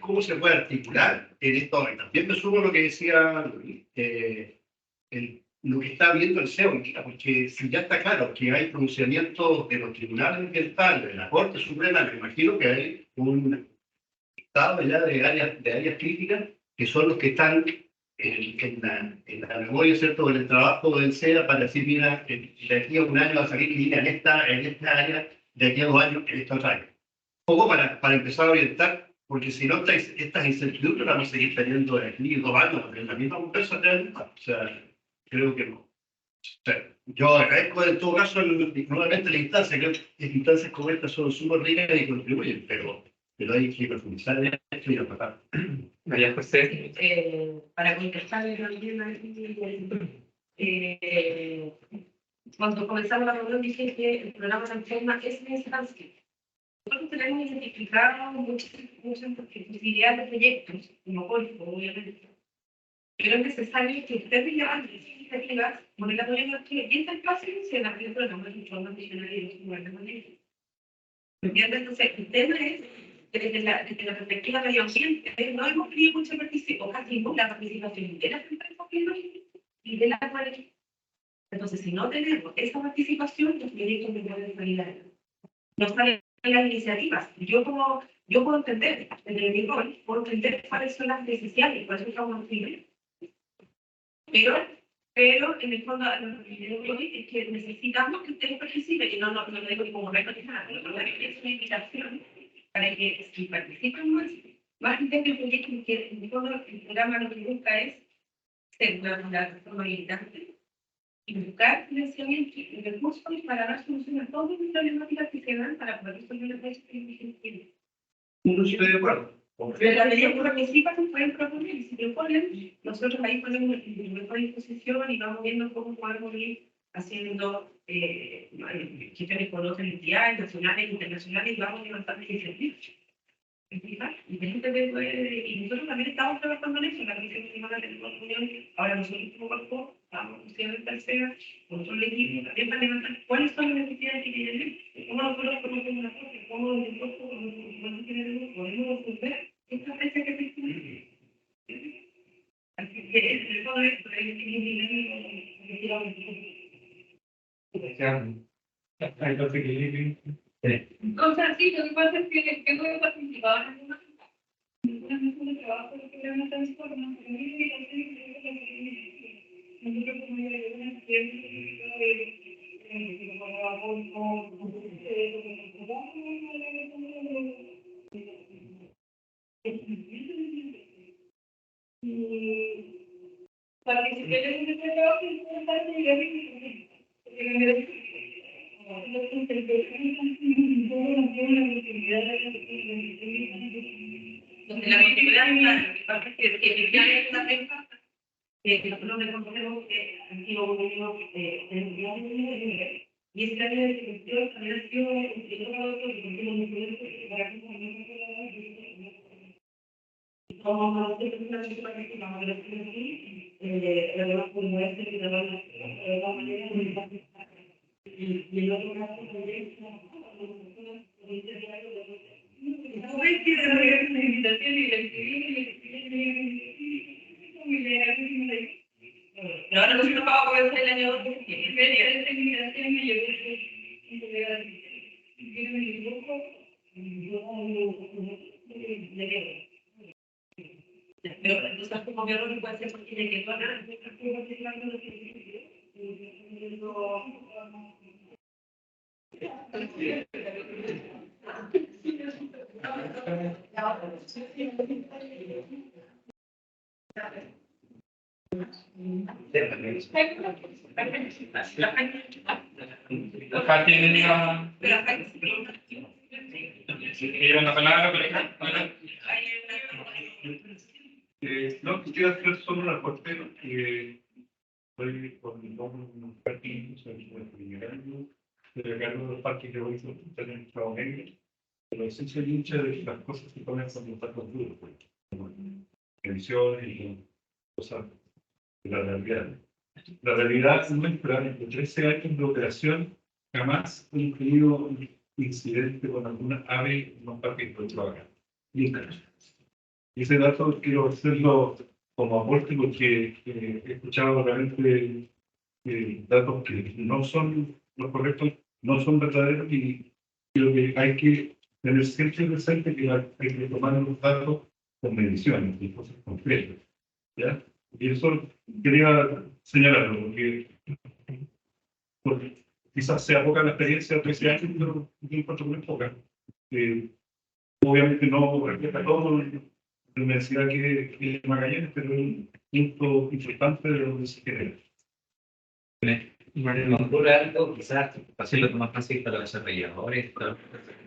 articular en esto. También me sumo a lo que decía lo que está viendo el CEO, porque si ya está claro que hay pronunciamientos de los tribunales ambientales, de la Corte Suprema, me imagino que hay un estado ya de áreas críticas que son los que están en la memoria, ¿cierto?, del trabajo del SEA para decir, mira, de aquí a un año va a salir línea en esta área, de aquí a 2 años en esta otra área. Un poco para empezar a orientar, porque si no, estas incertidumbres las vamos a seguir teniendo de aquí 2 años, en la misma empresa. O sea, creo que no. O sea, yo agradezco en todo caso nuevamente la instancia, creo que instancias como estas son súper ricas y contribuyen, pero hay que profundizar en esto y aportar. María José. Para contestarle también a cuando comenzamos la reunión dije que el programa de forma es una instancia. Nosotros tenemos identificado muchas posibilidades de proyectos, como Golfo, obviamente, pero es necesario que ustedes llevan iniciativas por el apoyo de Chile y este espacio se la pide programa de informes visionarios y lugares de manejo. Entonces, el tema es desde la perspectiva medio ambiente, no hemos tenido mucha participación, o casi ninguna participación de las empresas biológicas y de las maneras. Entonces, si no tenemos esa participación, los proyectos no pueden salir adelante. No salen las iniciativas. Yo puedo entender, desde mi rol, puedo entender cuáles son las necesidades, cuáles son los primeros. Pero en el fondo, lo que yo digo es que necesitamos que ustedes participen, y no lo digo como reto ni nada, pero es una invitación para que si participan más gente del proyecto, que en el fondo el programa lo que busca es ser una plataforma militante y buscar financiamiento y recursos para dar solución a todas las problemáticas que se dan para poder resolver las cosas que tienen. No estoy de acuerdo. Pero la medida que participan se pueden proponer, y si proponen, nosotros ahí ponemos en nuestra disposición y vamos viendo cómo podemos ir haciendo gestiones con otras entidades nacionales e internacionales y vamos levantando iniciativas. Y nosotros también estamos trabajando en eso, en la Comisión Nacional de la Unión. Ahora nosotros como cuerpo estamos haciendo el tercero, con otro equipo, también para levantar cuáles son las necesidades que tienen, cómo nosotros podemos hacer una cosa, cómo desde el cuerpo podemos resolver esta fecha que se tiene. Así que el todo esto es O sea, sí, lo que pasa es que no he participado en una mesa de trabajo que era una transformación nosotros como yo participé en ese trabajo y donde la viabilidad que efectivamente es una ventaja que nosotros reconocemos que han sido gobiernos y este área de gestión también ha sido un otro que contiene muy bien para que como más de personas que participamos de los que además como este que nos van de la manera y el otro caso también ahora no se nos va a poder hacer el año 2 pero entonces como que no puede ser porque tiene que ganar Tiene la palabra, pero No, quisiera hacer solo una aporte. Estoy con un parking, soy de cargo de los parques que voy a hacer en Estado Negro. Pero sí soy hincha de las cosas que comienzan a montar con duro, como pensiones y cosas de la realidad. La realidad muestra que en 13 años de operación jamás he incluido un incidente con alguna ave en un parque de trabajo. Y ese dato quiero hacerlo como aporte porque he escuchado realmente datos que no son los correctos, no son verdaderos y creo que hay que tener siempre presente que hay que tomar los datos con mediciones y cosas concretas. ¿Ya? Y eso quería señalarlo, porque quizás sea poca la experiencia de 13 años, pero yo encuentro muy poca. Obviamente no refleja todo la universidad que es Magallanes, pero es un punto importante de donde se genera. Me ocurre algo, quizás, para hacerlo más fácil para los desarrolladores,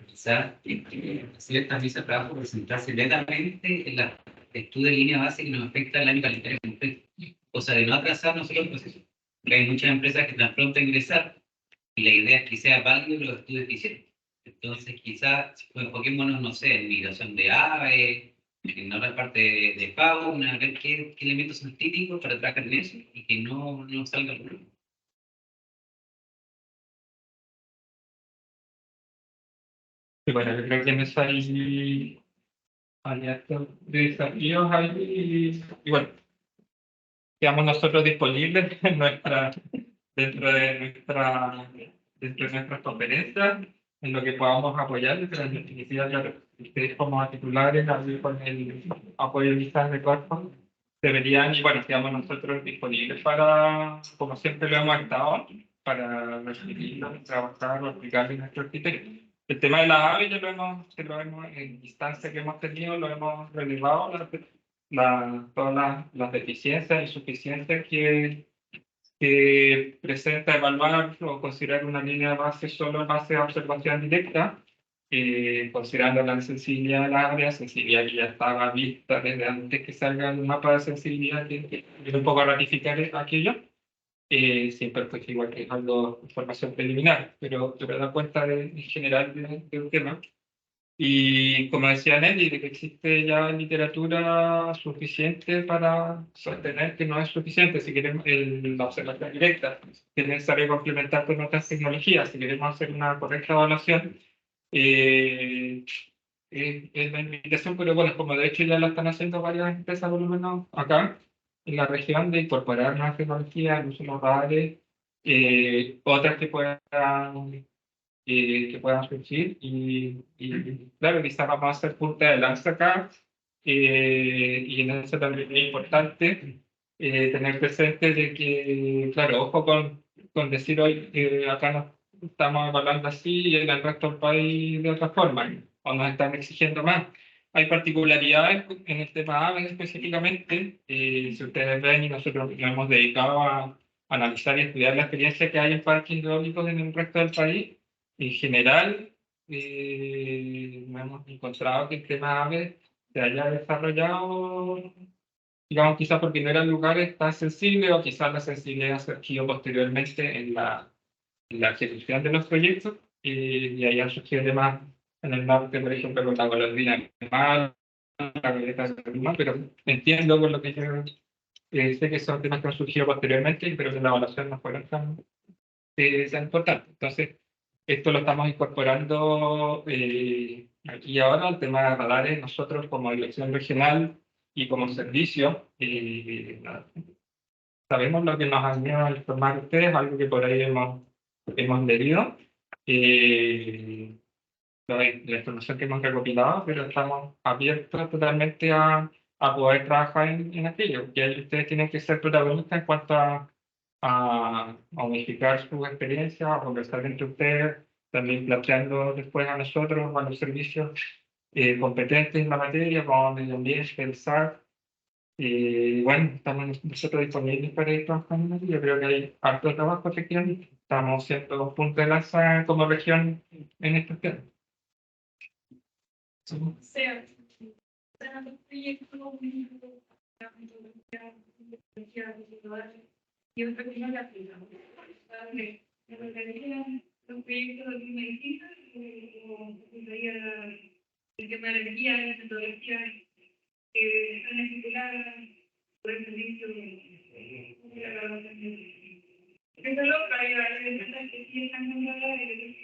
quizás hacer esta mesa de trabajo, presentarse netamente en la estudio de línea base que nos afecta el año calendario completo. O sea, de no atrasar nosotros el proceso. Porque hay muchas empresas que están pronto a ingresar y la idea es que sea válido los estudios que hicieron. Entonces, quizás enfoquémonos, no sé, en migración de aves, en otra parte de fauna, a ver qué elementos son típicos para trabajar en eso y que no salga el problema. Y bueno, yo creo que en eso hay estos desafíos ahí, y bueno, quedamos nosotros disponibles en dentro de nuestras conferencias, en lo que podamos apoyar, desde la definitiva, claro, ustedes como titulares, así con el apoyo quizás de cuerpo, deberían, y bueno, quedamos nosotros disponibles para, como siempre lo hemos estado, para recibirlos, trabajar o aplicar nuestros criterios. El tema de las aves ya lo hemos en instancia que hemos tenido, lo hemos relevado, todas las deficiencias y insuficiencias que presenta evaluar o considerar una línea de base solo en base a observación directa, considerando la sensibilidad del área, sensibilidad que ya estaba vista desde antes que salga el mapa de sensibilidad, que un poco a ratificar aquello. Siempre pues igual que es algo información preliminar, pero da cuenta en general de un tema. Y como decía Nelly, de que existe ya literatura suficiente para sostener que no es suficiente si queremos la observación directa, que es necesario complementar con otras tecnologías. Si queremos hacer una correcta evaluación, es la invitación, pero bueno, como de hecho ya lo están haciendo varias empresas, por lo menos acá en la región, de incorporar nuevas tecnologías, incluso los radares, otras que puedan surgir y claro, quizás vamos a hacer punta de lanza acá y en eso también es importante tener presente de que, claro, ojo con decir hoy que acá nos estamos evaluando así y en el resto del país de otra forma, o nos están exigiendo más. Hay particularidades en el tema aves específicamente, si ustedes ven y nosotros nos hemos dedicado a analizar y estudiar la experiencia que hay en parques eólicos en el resto del país. En general, no hemos encontrado que el tema aves se haya desarrollado, digamos, quizás porque no eran lugares tan sensibles o quizás la sensibilidad surgió posteriormente en la ejecución de los proyectos y ahí han surgido además en el norte, por ejemplo, con la golondrina animal, la violeta de animal, pero entiendo por lo que yo sé que son temas que han surgido posteriormente, pero que la evaluación no fueron tan importantes. Entonces, esto lo estamos incorporando aquí ahora, el tema de radares, nosotros como dirección regional y como servicio, sabemos lo que nos han ido a informar ustedes, algo que por ahí hemos leído, la información que hemos recopilado, pero estamos abiertos totalmente a poder trabajar en aquello, que ustedes tienen que ser protagonistas en cuanto a unificar sus experiencias, a conversar entre ustedes, también planteando después a nosotros, a los servicios competentes en la materia, como medio ambiente, el SAR. Y bueno, estamos nosotros disponibles para ir trabajando. Yo creo que hay harto trabajo, efectivamente. Estamos siendo punto de lanza como región en estos temas. Sea, los proyectos Y otra que no la aplicamos. Me referían los proyectos de medicina, el tema de energía, la metodología que están estipuladas por el servicio de la graduación. Eso es lo que hay que sí están nombradas y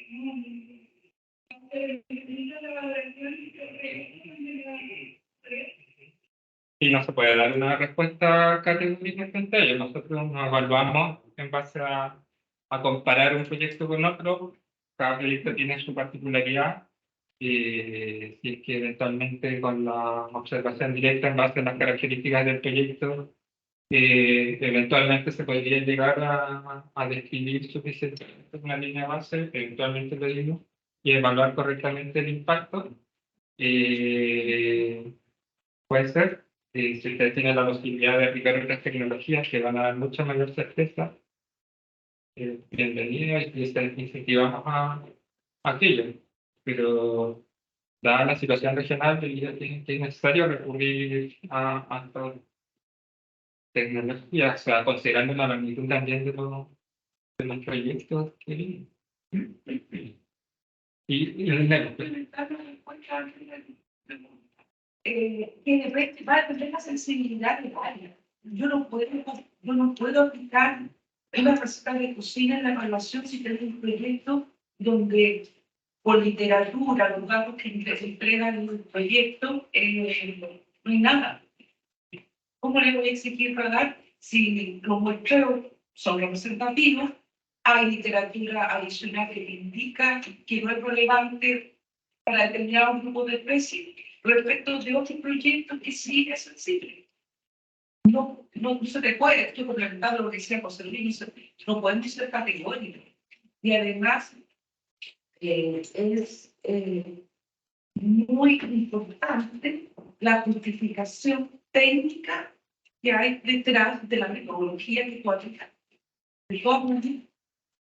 Y no se puede dar una respuesta categórica frente a ello. Nosotros nos evaluamos en base a comparar un proyecto con otro. Cada proyecto tiene su particularidad. Si es que eventualmente con la observación directa en base a las características del proyecto, eventualmente se podría llegar a describir suficientemente una línea base, eventualmente lo digo, y evaluar correctamente el impacto. Puede ser. Si usted tiene la posibilidad de aplicar otras tecnologías que van a dar mucha mayor certeza, bienvenido y incentivamos a aquello. Pero dada la situación regional, que es necesario recurrir a estas tecnologías, o sea, considerando la magnitud también de los proyectos que vienen. Y que depende, va a depender de la sensibilidad del área. Yo no puedo aplicar una receta de cocina en la evaluación si tengo un proyecto donde por literatura, los datos que se entregan en el proyecto, no hay nada. ¿Cómo le voy a exigir radar si los muestreos son representativos? Hay literatura adicional que indica que no es relevante para determinado grupo de especies respecto de otros proyectos que sí es sensible. No se te puede, estoy complementando lo que decía José Luis, no podemos ser categóricos. Y además, es muy importante la justificación técnica que hay detrás de la metodología que tú aplicas.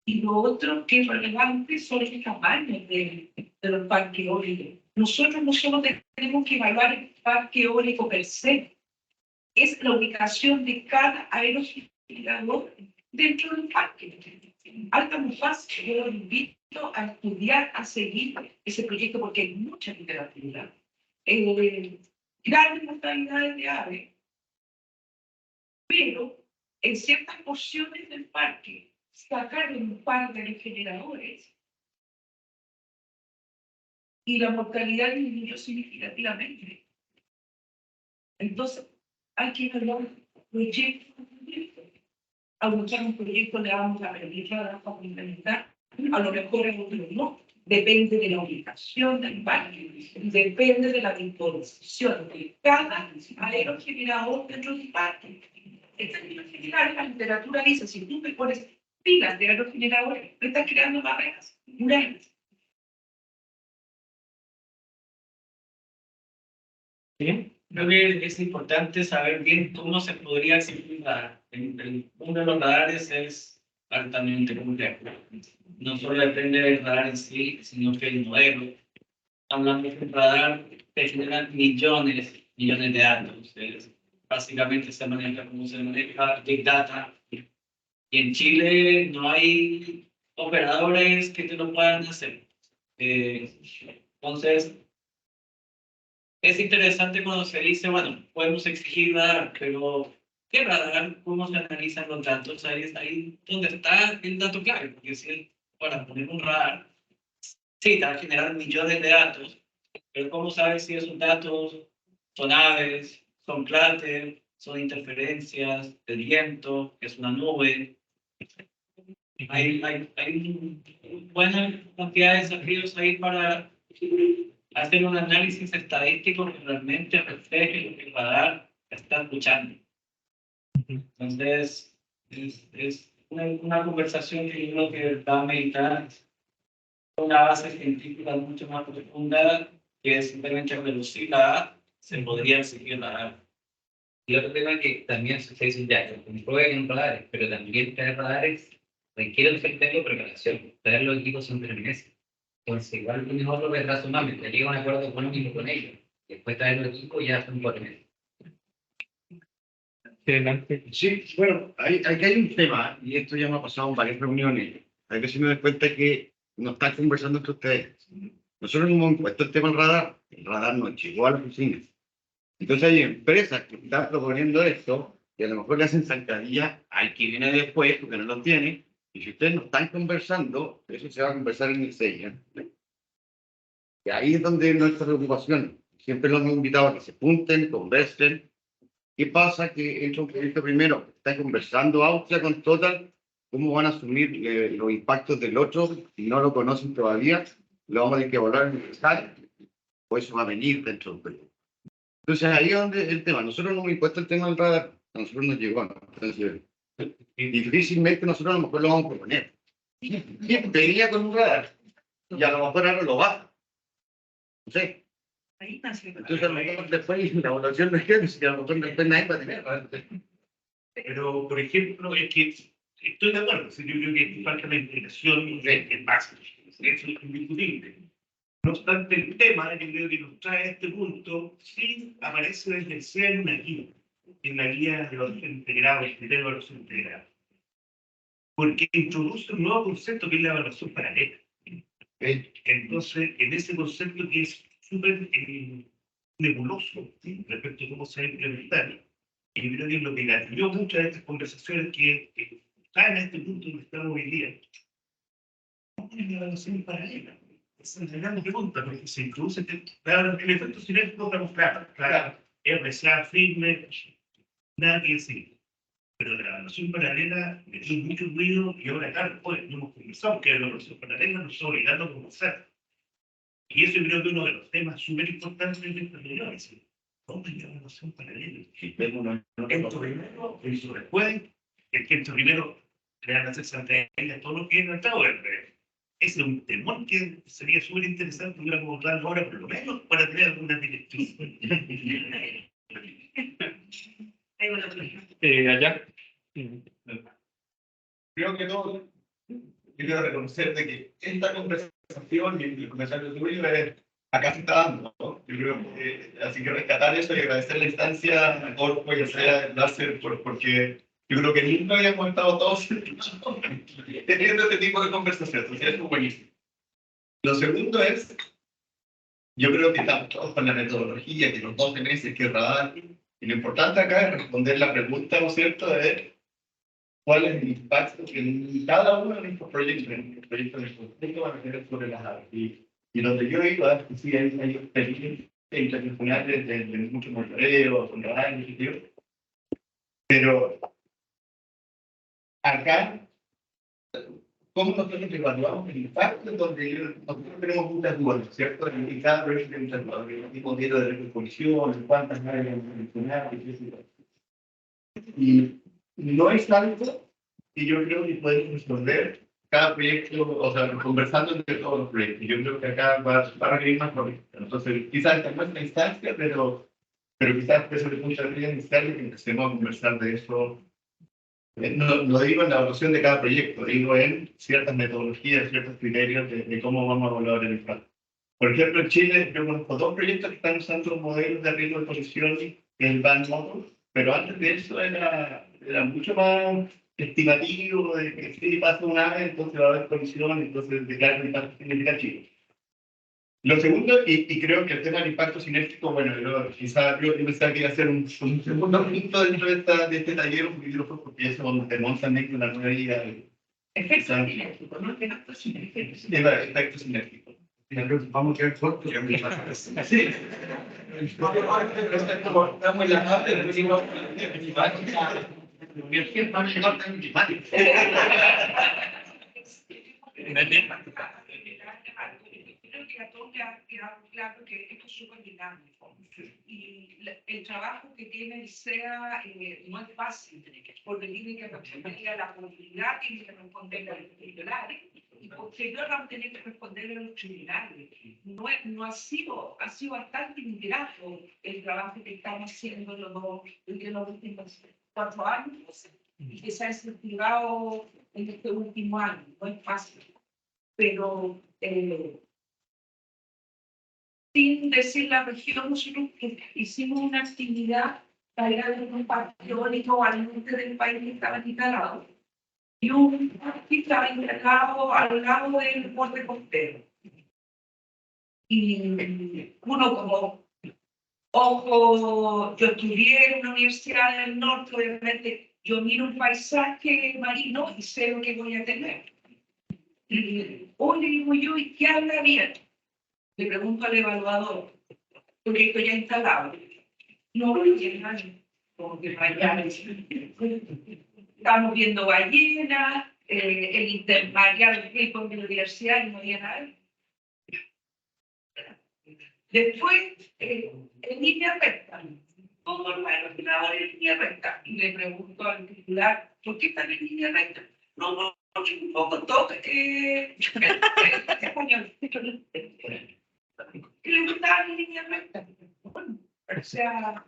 Y lo otro que es relevante son los tamaños de los parques eólicos. Nosotros no solo tenemos que evaluar el parque eólico per se, es la ubicación de cada aerogenerador dentro del parque. Alta muy fácil, yo los invito a estudiar, a seguir ese proyecto porque hay mucha literatura. Grandes mortalidades de aves, pero en ciertas porciones del parque sacaron un par de aerogeneradores y la mortalidad disminuyó significativamente. Entonces, hay que evaluar proyecto por proyecto. A un proyecto le vamos a permitir a complementar, a lo mejor en otro no. Depende de la ubicación del parque, depende de la disposición de cada aerogenerador dentro del parque. En términos generales, la literatura dice, si tú me pones pilas de aerogeneradores, me estás creando barreras murales. ¿Sí? Creo que es importante saber bien cómo se podría exigir radar. Uno de los radares es altamente complejo. No solo depende del radar en sí, sino que el modelo. Hablando de un radar que genera millones de datos. Básicamente se maneja como se maneja Big Data. Y en Chile no hay operadores que te lo puedan hacer. Entonces, es interesante cuando se dice, bueno, podemos exigir radar, pero ¿qué radar? ¿Cómo se analizan los datos? Ahí donde está el dato clave, porque si para poner un radar, sí, te va a generar millones de datos, pero ¿cómo sabes si esos datos son aves, son cráteres, son interferencias de viento, es una nube? Hay buena cantidad de desafíos ahí para hacer un análisis estadístico que realmente refleje lo que el radar está escuchando. Entonces, es una conversación que yo creo que va a meditar una base científica mucho más profunda, que es simplemente reducir la A, se podría exigir la A. Y otro tema que también se dice ya, que prueben radares, pero también tener radares requiere un cierto de preparación. Traer los equipos son 3 meses. Entonces, igual un mejor lo retraso más, mientras llega un acuerdo económico con ellos. Después traer los equipos ya son 4 meses. adelante. Sí, bueno, aquí hay un tema, y esto ya me ha pasado en varias reuniones. A veces me doy cuenta que no están conversando entre ustedes. Nosotros no hemos puesto el tema el radar no llegó a la oficina. Entonces hay empresas que están proponiendo esto, y a lo mejor le hacen zancadilla al que viene después, porque no lo tiene, y si ustedes no están conversando, eso se va a conversar en el sello. Y ahí es donde nuestra preocupación. Siempre los hemos invitado a que se junten, conversen. ¿Qué pasa? Que entra un proyecto primero, está conversando Austria con Total, cómo van a asumir los impactos del otro, si no lo conocen todavía, lo vamos a tener que evaluar en el SAR, o eso va a venir dentro del proyecto. Entonces ahí es donde el tema, nosotros no hemos impuesto el tema del radar, a nosotros nos llegó, entonces difícilmente nosotros a lo mejor lo vamos a proponer. Venía con un radar, y a lo mejor ahora lo baja. No sé. Entonces a lo mejor después la evaluación no es que, si a lo mejor después nadie va a tener radar. Pero, por ejemplo, es que estoy de acuerdo, yo creo que falta la integración en base, eso es indiscutible. No obstante, el tema, yo creo que nos trae a este punto, sí aparece desde el SEA en una guía, en la guía de los integrados, el criterio de evaluación integrada. Porque introduce un nuevo concepto que es la evaluación paralela. Entonces, en ese concepto que es súper nebuloso, ¿sí?, respecto a cómo se va a implementar, y yo creo que es lo que gatilló muchas de estas conversaciones que están en este punto donde estamos hoy día. ¿Cómo es la evaluación paralela? Esa es la gran pregunta, porque se introduce el efecto cinético, estamos claro, RSA, Friedman, nada que decir. Pero la evaluación paralela le dio mucho ruido y ahora, claro, pues, no hemos conversado que la evaluación paralela nos está obligando a conversar. Y eso yo creo que es uno de los temas súper importantes de esta reunión. ¿Cómo es la evaluación paralela? Esto primero, eso después, el que esto primero le van a hacer zancadillas todo lo que es tratado de ver. Ese es un temor que sería súper interesante que hubiéramos dado ahora, por lo menos, para tener alguna directriz. Allá. Creo que todos, quiero reconocer de que esta conversación y el comentario tuyo acá se está dando, ¿no? Yo creo que así que rescatar eso y agradecer la instancia a Corpo y a Sea Láser porque yo creo que nunca habíamos estado todos teniendo este tipo de conversaciones, entonces eso es buenísimo. Lo segundo es, yo creo que estamos todos con la metodología, que los 12 meses, que radar, y lo importante acá es responder la pregunta, ¿no es cierto?, de cuál es el impacto que cada uno de nuestros proyectos van a tener sobre las aves. Y donde yo iba, sí, hay experiencias internacionales de mucho monitoreo, con radar, pero acá, ¿cómo nosotros evaluamos el impacto? Donde nosotros tenemos muchas dudas, ¿cierto? En cada proyecto hay muchas dudas, el tipo de recomposición, cuántas áreas van a funcionar, etc. Y no es algo que yo creo que podemos responder cada proyecto, o sea, conversando entre todos los proyectos. Yo creo que acá va a requerir más proyectos. Entonces, quizás esta no es una instancia, pero quizás eso es mucha vida necesaria que empecemos a conversar de eso. No digo en la evaluación de cada proyecto, digo en ciertas metodologías, ciertos criterios de cómo vamos a evaluar el impacto. Por ejemplo, en Chile, yo conozco 2 proyectos que están usando modelos de riesgo de colisión, el Van Model, pero antes de eso era mucho más estimativo, de que si pasa un ave, entonces va a haber colisión, entonces declarar un impacto significativo. Lo segundo, y creo que el tema del impacto cinético, bueno, quizás yo pensaba que iba a ser un segundo punto dentro de este taller, un poquito porque eso donde tenemos también con la nueva guía. Efecto cinético, ¿no? Efecto cinético. Efecto cinético. Vamos a ver fotos. Sí. Creo que a todos les ha quedado claro que esto es súper dinámico y el trabajo que tiene el SEA no es fácil porque tiene que responderle a la comunidad, tiene que responderle a los tribunales y posterior van a tener que responderle a los tribunales. No ha sido bastante ingrato el trabajo que estamos haciendo en los últimos 4 años y que se ha incentivado en este último año. No es fácil, pero sin decir la región, nosotros hicimos una actividad era de un parque eólico al norte del país que estaba instalado, y un parque estaba instalado al lado del borde costero. Y uno como ojo, yo estudié en una universidad del norte, obviamente yo miro un paisaje marino y sé lo que voy a tener. Y hoy le digo yo, ¿y qué habla bien? Le pregunto al evaluador, porque esto ya instalado. No lo entienden, como que rayar. Estamos viendo ballenas, el intermareal que con la universidad y no había nada. Después, en línea recta, todos los aerogeneradores en línea recta. Y le pregunto al titular, ¿por qué están en línea recta? No, un poco toque español. ¿Qué le gustaba en línea recta? Bueno, o sea,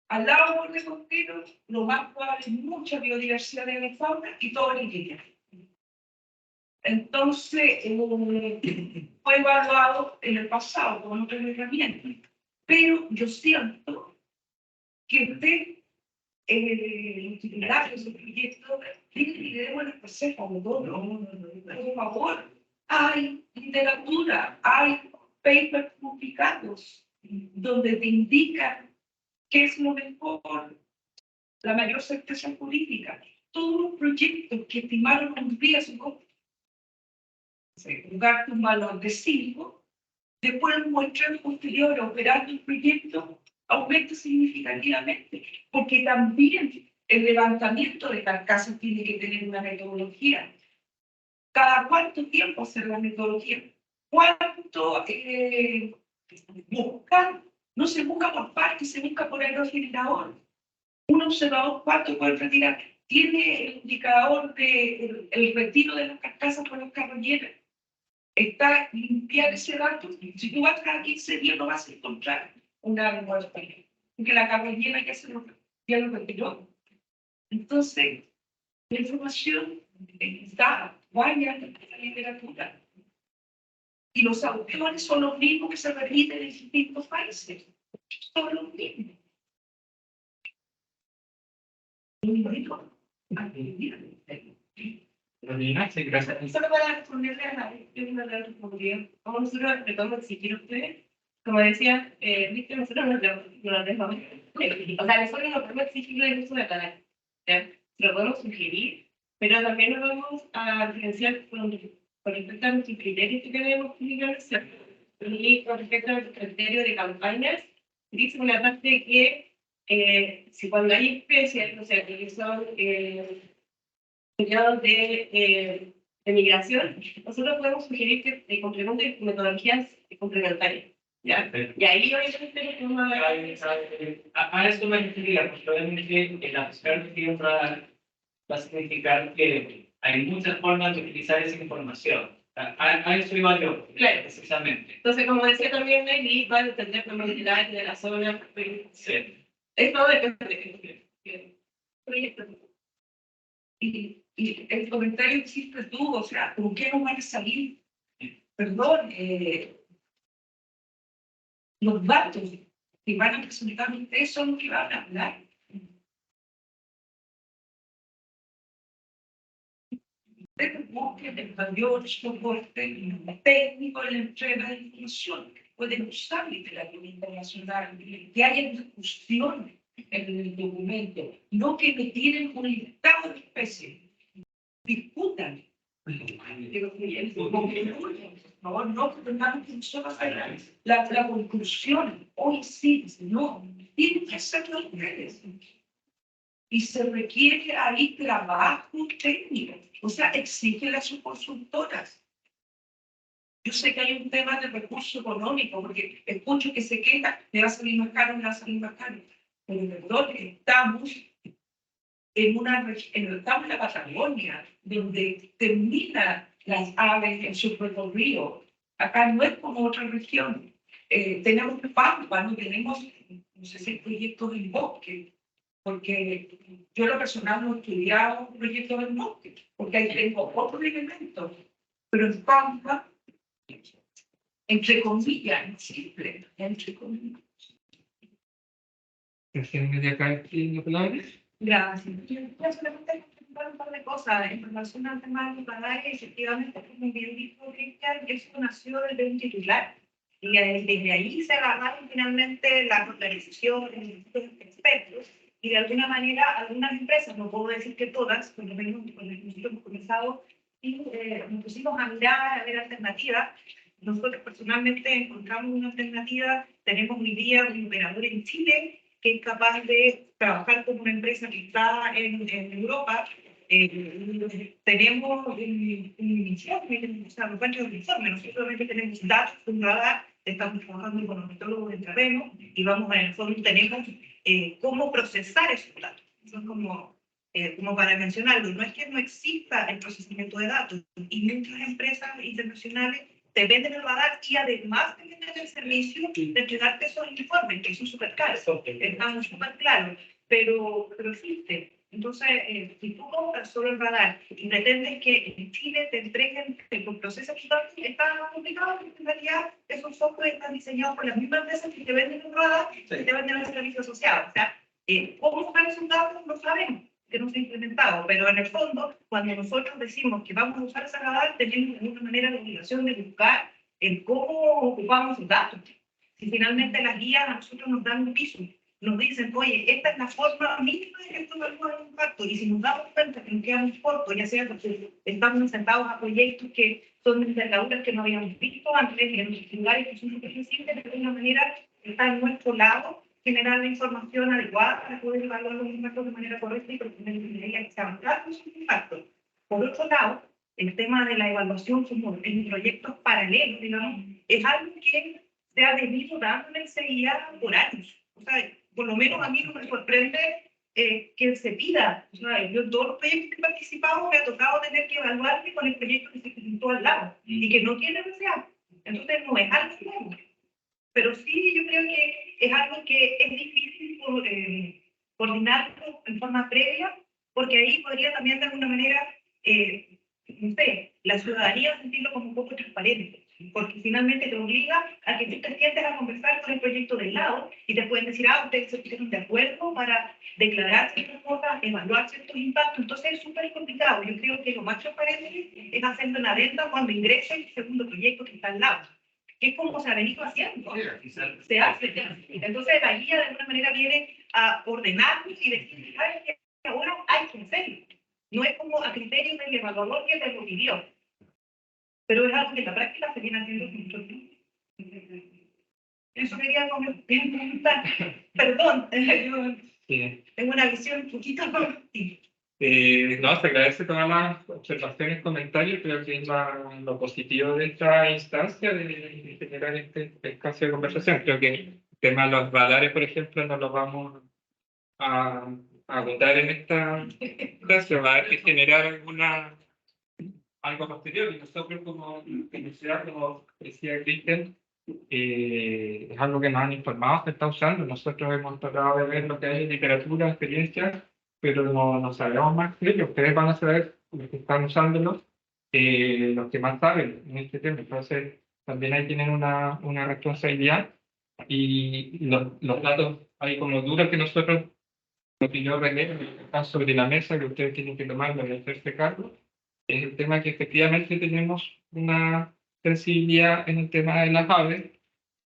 al lado de costero, lo más probable es mucha biodiversidad de la fauna y todo en línea. Entonces, fue evaluado en el pasado con otras herramientas. Pero yo siento que usted, los titulares del proyecto, tiene que leer buenas cosas, por favor. Hay literatura, hay papers publicados donde te indican qué es lo mejor, la mayor certeza política. Todos los proyectos que estimaron un riesgo, un gasto, un valor de 5, después el muestreo posterior operando el proyecto aumenta significativamente, porque también el levantamiento de carcasas tiene que tener una metodología. ¿Cada cuánto tiempo hacer la metodología? ¿Cuánto buscar? No se busca por parque, se busca por aerogenerador. Un observador, ¿cuánto puede retirar? Tiene el indicador del retiro de las carcasas por las carroñeras. Está limpiar ese dato. Si tú vas cada 15 días no vas a encontrar una muerte, porque la carroñera ya lo retiró. Entonces, la información está, vaya a la literatura. Y los autores son los mismos que se repiten en distintos países. Son los mismos. Solo para responderle a la pregunta de respondida, como nosotros le podemos exigir a ustedes, como decía, viste, nosotros nos lo dejamos. O sea, nosotros no podemos exigir el uso de palabras, ¿ya? Lo podemos sugerir, pero también nos vamos a diferenciar con respecto a nuestros criterios que tenemos que hacer. Y con respecto a nuestro criterio de campañas, dice una parte que si cuando hay especies, no sé, que son periodos de migración, nosotros podemos sugerir que complementen metodologías complementarias. ¿Ya? Y ahí obviamente a eso me refería, porque obviamente la perspectiva va a significar que hay muchas formas de utilizar esa información. A eso iba yo, claro, precisamente. Entonces, como decía también Nelly, va a depender de la movilidad de la zona. Sí. Esto depende del proyecto. Y el comentario que hiciste tú, o sea, ¿con qué no van a salir? Perdón, los datos que van a presentar ustedes son los que van a hablar. Ustedes busquen el mayor soporte técnico en la entrega de información. Pueden usar literatura internacional, que haya discusión en el documento, no que me tienen un listado de especies. Discutan. No tengamos que solo hacer la conclusión. Hoy sí, no. Tienen que hacerlo ustedes. Y se requiere ahí trabajo técnico. O sea, exige a sus consultoras. Yo sé que hay un tema de recurso económico, porque escucho que se queja, me va a salir más caro, me va a salir más caro. Pero perdón, estamos estamos en la Patagonia, donde termina las aves en su recorrido. Acá no es como otra región. Tenemos pampa, no tenemos, no sé si proyectos en bosque, porque yo lo personal no he estudiado proyectos en bosque, porque ahí tengo otros elementos, pero en pampa, entre comillas, simple, entre comillas. Gracias, María Carmen, la palabra. Gracias. Yo solamente comentar un par de cosas en relación al tema de los radares. Efectivamente, como bien dijo Cristian, eso nació desde un titular. Y desde ahí se agarraron finalmente las organizaciones, los expertos, y de alguna manera algunas empresas, no puedo decir que todas, por lo menos con las que nosotros hemos comenzado, y nos pusimos a mirar, a ver alternativas. Nosotros personalmente encontramos una alternativa. Tenemos hoy día un operador en Chile que es capaz de trabajar con una empresa que está en Europa. Tenemos un informe, o sea, nos falta un informe. Nosotros solamente tenemos datos, un radar, estamos trabajando con ornitólogos de Traveno y vamos a, en el fondo, tenemos cómo procesar esos datos. Eso es como para mencionarlo. No es que no exista el procesamiento de datos, y muchas empresas internacionales te venden el radar y además te venden el servicio de entregarte esos informes, que son súper caros, están súper claros, pero existe. Entonces, si tú compras solo el radar y pretendes que en Chile te entreguen el proceso que está complicado, porque en realidad esos software están diseñados por las mismas empresas que te venden el radar y te venden el servicio asociado. O sea, ¿cómo usar esos datos? No sabemos, que no se ha implementado, pero en el fondo, cuando nosotros decimos que vamos a usar ese radar, tenemos de alguna manera la obligación de buscar el cómo ocupamos los datos. Si finalmente las guías a nosotros nos dan un piso, nos dicen, oye, esta es la forma mínima de que esto evalúa el impacto, y si nos damos cuenta que nos quedamos cortos, ya sea porque estamos enfrentados a proyectos que son de envergaduras que no habíamos visto antes, en los lugares que son muy sensibles, de alguna manera está en nuestro lado generar la información adecuada para poder evaluar los impactos de manera correcta y proponer medidas que se avanzar con sus impactos. Por otro lado, el tema de la evaluación como en proyectos paralelos, digamos, es algo que se ha venido dando en el CIA por años. O sea, por lo menos a mí no me sorprende que se pida. O sea, yo en todos los proyectos que he participado me ha tocado tener que evaluarme con el proyecto que se presentó al lado y que no tiene RCA. Entonces, no es algo nuevo. Pero sí, yo creo que es algo que es difícil coordinarlo en forma previa, porque ahí podría también de alguna manera, no sé, la ciudadanía sentirlo como un poco transparente, porque finalmente te obliga a que tú te sientes a conversar con el proyecto del lado y te pueden decir, ustedes se pusieron de acuerdo para declarar ciertas cosas, evaluar ciertos impactos. Entonces es súper complicado. Yo creo que lo más transparente es hacerlo en adenda cuando ingrese el segundo proyecto que está al lado, que es como se ha venido haciendo. Se hace ya. Entonces la guía de alguna manera viene a ordenarnos y decir, ¿sabes qué? Ahora hay que hacerlo. No es como a criterio del evaluador que te lo pidió. Pero es algo que en la práctica se viene haciendo con mucho tiempo. Eso quería comentar. Perdón, yo tengo una visión un poquito más. No, se agradece todas las observaciones, comentarios. Creo que es lo positivo de esta instancia de generar este espacio de conversación. Creo que el tema de los radares, por ejemplo, no lo vamos a agotar en esta clase. Va a haber que generar algo posterior. Y nosotros, como universidad, como decía Cristian, es algo que nos han informado, se está usando. Nosotros hemos tratado de ver lo que hay en literatura, experiencia, pero no sabemos más que ellos. Ustedes van a saber los que están usándolo, los que más saben en este tema. Entonces, también ahí tienen una responsabilidad. Y los datos hay como dudas que nosotros, lo que yo René, que están sobre la mesa, que ustedes tienen que tomarlo y hacerse cargo, es el tema que efectivamente tenemos una sensibilidad en el tema de las aves.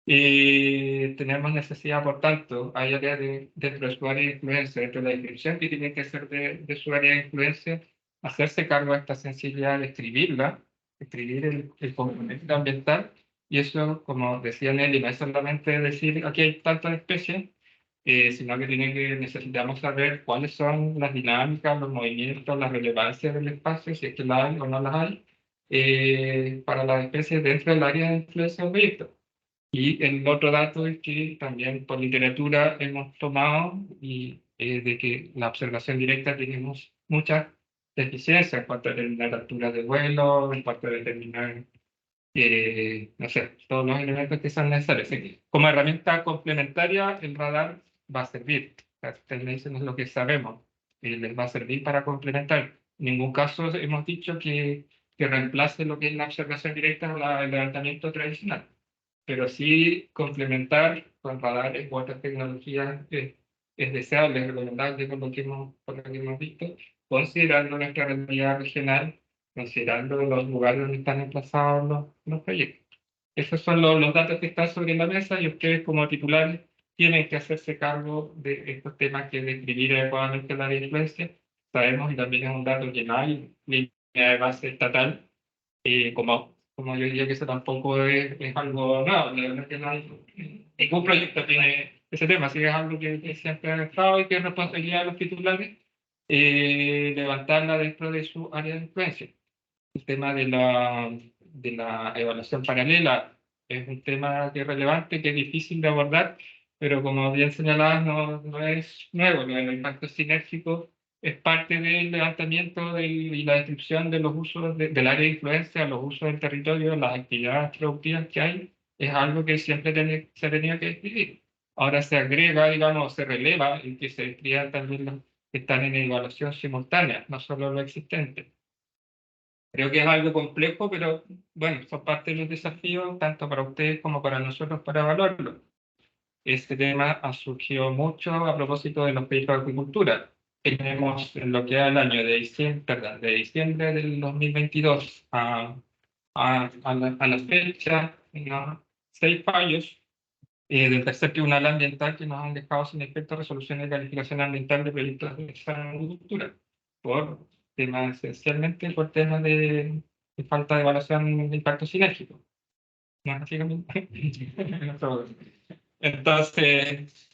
Tenemos necesidad, por tanto, hay áreas dentro de su área de influencia, dentro de la descripción que tienen que ser de su área de influencia, hacerse cargo de esta sensibilidad, de escribir el componente ambiental. Y eso, como decía Nelly, no es solamente decir aquí hay tantas especies, sino que necesitamos saber cuáles son las dinámicas, los movimientos, las relevancias del espacio, si es que las hay o no las hay, para las especies dentro del área de influencia del proyecto. Y el otro dato es que también por literatura hemos tomado de que la observación directa tenemos muchas deficiencias en cuanto a determinar alturas de vuelo, en cuanto a determinar, no sé, todos los elementos que son necesarios. Así que, como herramienta complementaria, el radar va a servir. Ustedes me dicen lo que sabemos, les va a servir para complementar. En ningún caso hemos dicho que reemplace lo que es la observación directa o el levantamiento tradicional, pero sí complementar con radares u otras tecnologías es deseable, es recomendable por lo que hemos visto, considerando nuestra realidad regional, considerando los lugares donde están emplazados los proyectos. Esos son los datos que están sobre la mesa y ustedes como titulares tienen que hacerse cargo de estos temas que describir adecuadamente la de influencia. Sabemos, y también es un dato que no hay línea de base estatal, como yo diría que eso tampoco es algo nuevo, la verdad que no hay, ningún proyecto tiene ese tema, así que es algo que siempre ha estado y que es responsabilidad de los titulares levantarla dentro de su área de influencia. El tema de la evaluación paralela es un tema que es relevante, que es difícil de abordar, pero como bien señalabas, no es nuevo. Lo del impacto sinérgico es parte del levantamiento y la descripción de los usos del área de influencia, los usos del territorio, las actividades productivas que hay, es algo que siempre se tenía que describir. Ahora se agrega, digamos, se releva y que se describan también los que están en evaluación simultánea, no solo lo existente. Creo que es algo complejo, pero bueno, son parte de los desafíos, tanto para ustedes como para nosotros, para evaluarlo. Este tema ha surgido mucho a propósito de los proyectos de agricultura. Tenemos en lo que es el año de diciembre del 2022 a la fecha, ¿no? 6 fallos del tercer tribunal ambiental que nos han dejado sin efecto resoluciones de calificación ambiental de proyectos de agricultura, por temas, esencialmente por temas de falta de evaluación de impacto sinérgico. ¿No? Básicamente. Entonces,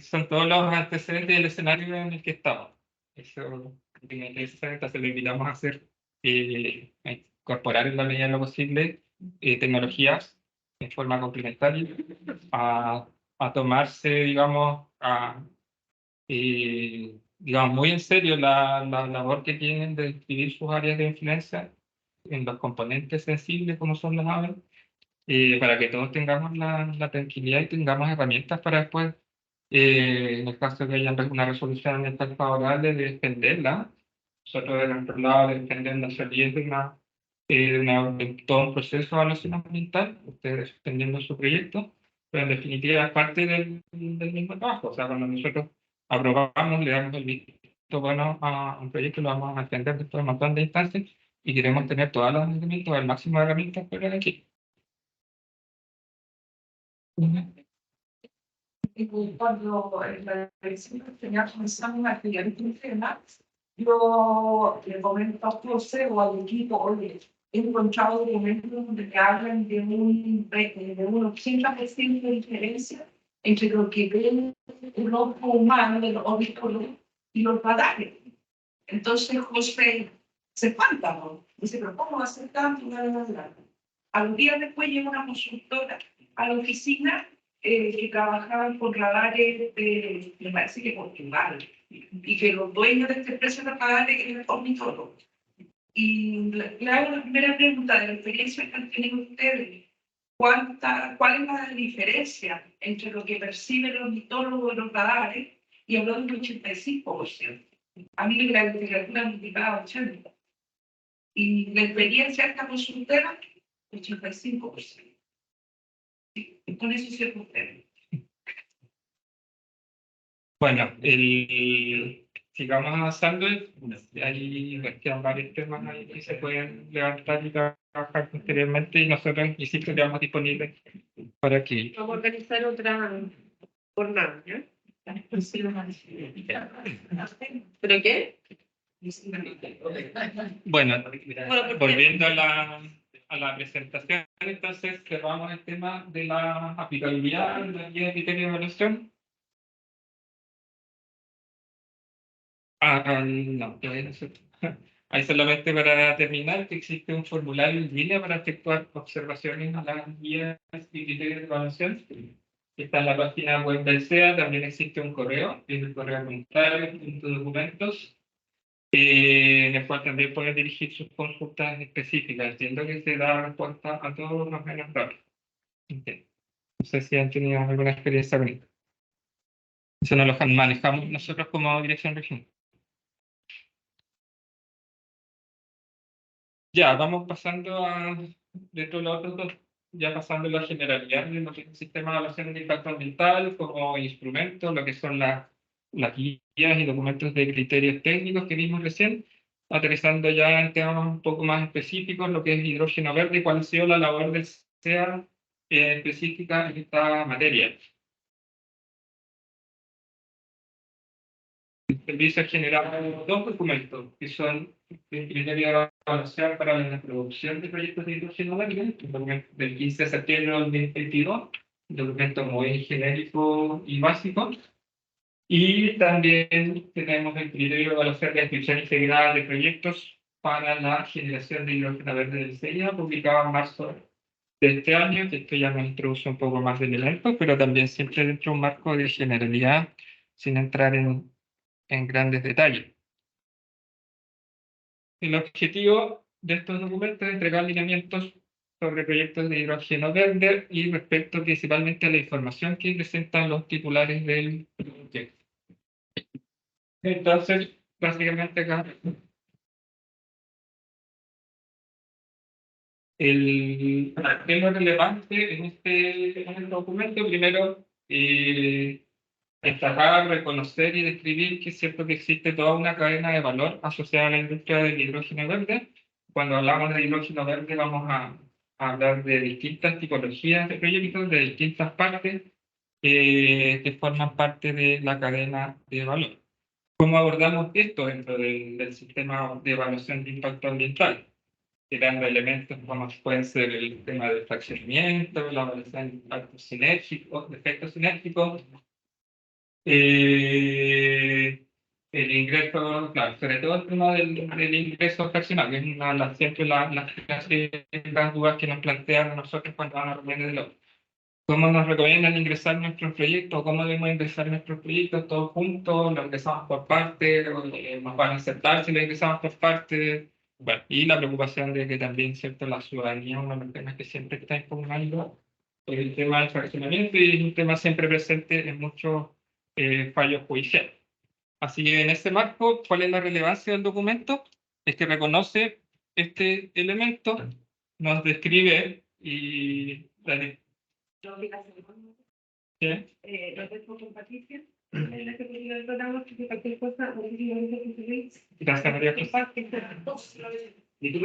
son todos los antecedentes del escenario en el que estamos. Eso, entonces lo invitamos a hacer, a incorporar en la medida de lo posible tecnologías en forma complementaria, a tomarse, digamos, digamos, muy en serio la labor que tienen de describir sus áreas de influencia en los componentes sensibles como son las aves, para que todos tengamos la tranquilidad y tengamos herramientas para después, en el caso de que haya una resolución ambiental favorable, de defenderla. Nosotros de nuestro lado defender la solidez de todo un proceso de evaluación ambiental, ustedes defendiendo su proyecto, pero en definitiva es parte del mismo trabajo. O sea, cuando nosotros aprobamos, le damos el visto bueno a un proyecto, lo vamos a defender después de un montón de instancias y queremos tener todos los herramientas, el máximo de herramientas fuera de aquí. Y cuando la elección tenía comenzado a estudiar este tema, yo le comento a José o al equipo, oye, he encontrado documentos donde te hablan de un 80% de diferencia entre lo que ve el ojo humano de los ornitólogos y los radares. Entonces José se espanta, ¿no? Dice, pero ¿cómo va a ser tanto? Al día después llega una consultora a la oficina que trabajaban con radares me parece que Portugal, y que los dueños de esta empresa de radares eran ornitólogos. Y le hago la primera pregunta de la experiencia que han tenido ustedes. ¿Cuál es la diferencia entre lo que percibe el ornitólogo de los radares y hablando del 85%? A mí la literatura me indicaba 80%. Y la experiencia de esta consultora, 85%. Y con eso se usted. Bueno, sigamos avanzando. Hay quedan varios temas ahí que se pueden levantar y trabajar posteriormente, y nosotros, insisto, quedamos disponibles para que... Vamos a organizar otra jornada, ¿ya? ¿Pero qué? Bueno, volviendo a la presentación, entonces cerramos el tema de la aplicabilidad de la guía de criterio de evaluación. No, todavía no sé. Hay solamente para terminar que existe un formulario en línea para efectuar observaciones a las guías y criterios de evaluación. Está en la página web del SEA. También existe un correo, que es el correo documentos, en el cual también pueden dirigir sus consultas específicas. Entiendo que se da respuesta a todos los menos raros. No sé si han tenido alguna experiencia con esto. Eso no lo manejamos nosotros como dirección regional. Ya, vamos pasando a dentro de los otros dos ya pasando a la generalidad de lo que es el sistema de evaluación de impacto ambiental como instrumento, lo que son las guías y documentos de criterios técnicos que vimos recién, aterrizando ya en temas un poco más específicos, lo que es hidrógeno verde y cuál ha sido la labor del SEA específica en esta materia. El servicio ha generado dos documentos que son el criterio de evaluación para la producción de proyectos de hidrógeno verde, un documento del 15 de septiembre de 2022, un documento muy genérico y básico. Y también tenemos el criterio de evaluación de descripción integrada de proyectos para la generación de hidrógeno verde del CEIA, publicado en marzo de este año, que esto ya nos introduce un poco más de elemento, pero también siempre dentro de un marco de generalidad, sin entrar en grandes detalles. El objetivo de estos documentos es entregar lineamientos sobre proyectos de hidrógeno verde y respecto principalmente a la información que presentan los titulares del proyecto. Entonces, básicamente acá, ¿qué es lo relevante en este documento? Primero, destacar, reconocer y describir que es cierto que existe toda una cadena de valor asociada a la industria del hidrógeno verde. Cuando hablamos de hidrógeno verde vamos a hablar de distintas tipologías de proyectos, de distintas partes que forman parte de la cadena de valor. ¿Cómo abordamos esto dentro del sistema de evaluación de impacto ambiental? Tirando elementos como pueden ser el tema del fraccionamiento, la evaluación de impactos sinérgicos, de efectos sinérgicos, el ingreso, claro, sobre todo el tema del ingreso fraccional, que es una de las, siempre las dudas que nos plantean a nosotros cuando van a reuniones de los. ¿Cómo nos recomiendan ingresar nuestros proyectos? ¿Cómo debemos ingresar nuestros proyectos todos juntos? ¿Lo ingresamos por parte? ¿Nos van a aceptar si lo ingresamos por parte? Bueno, y la preocupación de que también, ¿cierto?, la ciudadanía, uno de los temas que siempre está impugnando, el tema del fraccionamiento y es un tema siempre presente en muchos fallos judiciales. Así que en ese marco, ¿cuál es la relevancia del documento? Es que reconoce este elemento, nos describe y ¿qué? Lo dejo con Patricia, en la Secretaría del Programa, que cualquier cosa, Gracias, María José. ¿Y tú,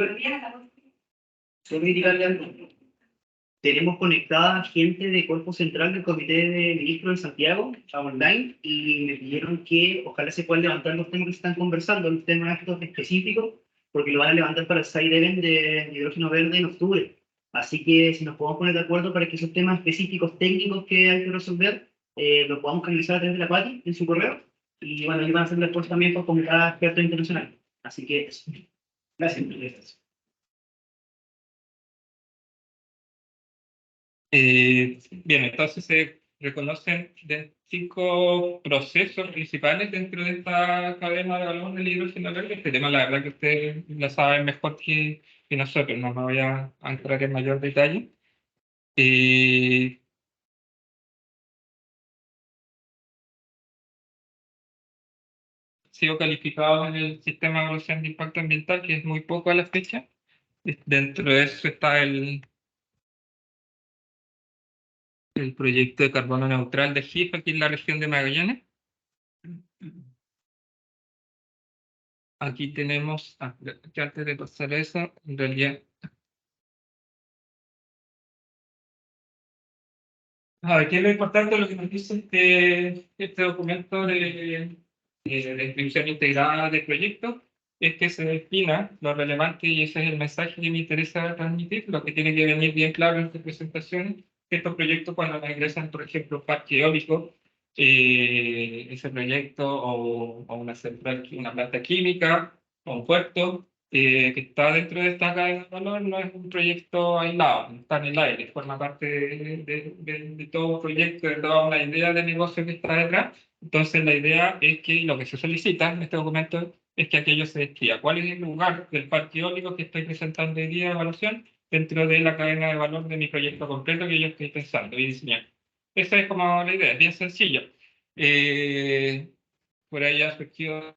solo indicarle algo? Tenemos conectada gente de Cuerpo Central del Comité de Ministros de Santiago a online y me pidieron que ojalá se puedan levantar los temas que se están conversando, los temas estos específicos, porque lo van a levantar para el side event de hidrógeno verde en octubre. Así que si nos podemos poner de acuerdo para que esos temas específicos técnicos que hay que resolver lo podamos canalizar a través de la Pati en su correo. Y bueno, ahí van a hacer después también por comunicar expertos internacionales. Así que eso. Gracias. Bien, entonces se reconocen 5 procesos principales dentro de esta cadena de valor del hidrógeno verde. Este tema, la verdad que ustedes lo saben mejor que nosotros, no me voy a entrar en mayor detalle. Sido calificado en el sistema de evaluación de impacto ambiental, que es muy poco a la fecha. Dentro de eso está el proyecto de carbono neutral de GIF aquí en la región de Magallanes. Aquí tenemos, que antes de pasar a eso, en realidad, aquí es lo importante, lo que nos dice este documento de descripción integrada de proyectos, es que se defina lo relevante y ese es el mensaje que me interesa transmitir, lo que tiene que venir bien claro en esta presentación, que estos proyectos cuando nos ingresan, por ejemplo, parque eólico, ese proyecto o una central, una planta química o un puerto que está dentro de esta cadena de valor, no es un proyecto aislado, no está en el aire, forma parte de todo un proyecto, de toda una idea de negocio que está detrás. Entonces la idea es que lo que se solicita en este documento es que aquello se describa. ¿Cuál es el lugar del parque eólico que estoy presentando hoy día de evaluación dentro de la cadena de valor de mi proyecto completo que yo estoy pensando y diseñando? Esa es como la idea, es bien sencillo. Por ahí ha surgido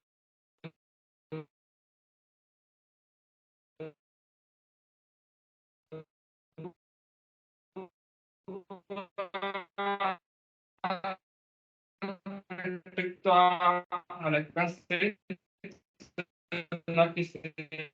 respecto al alcance que se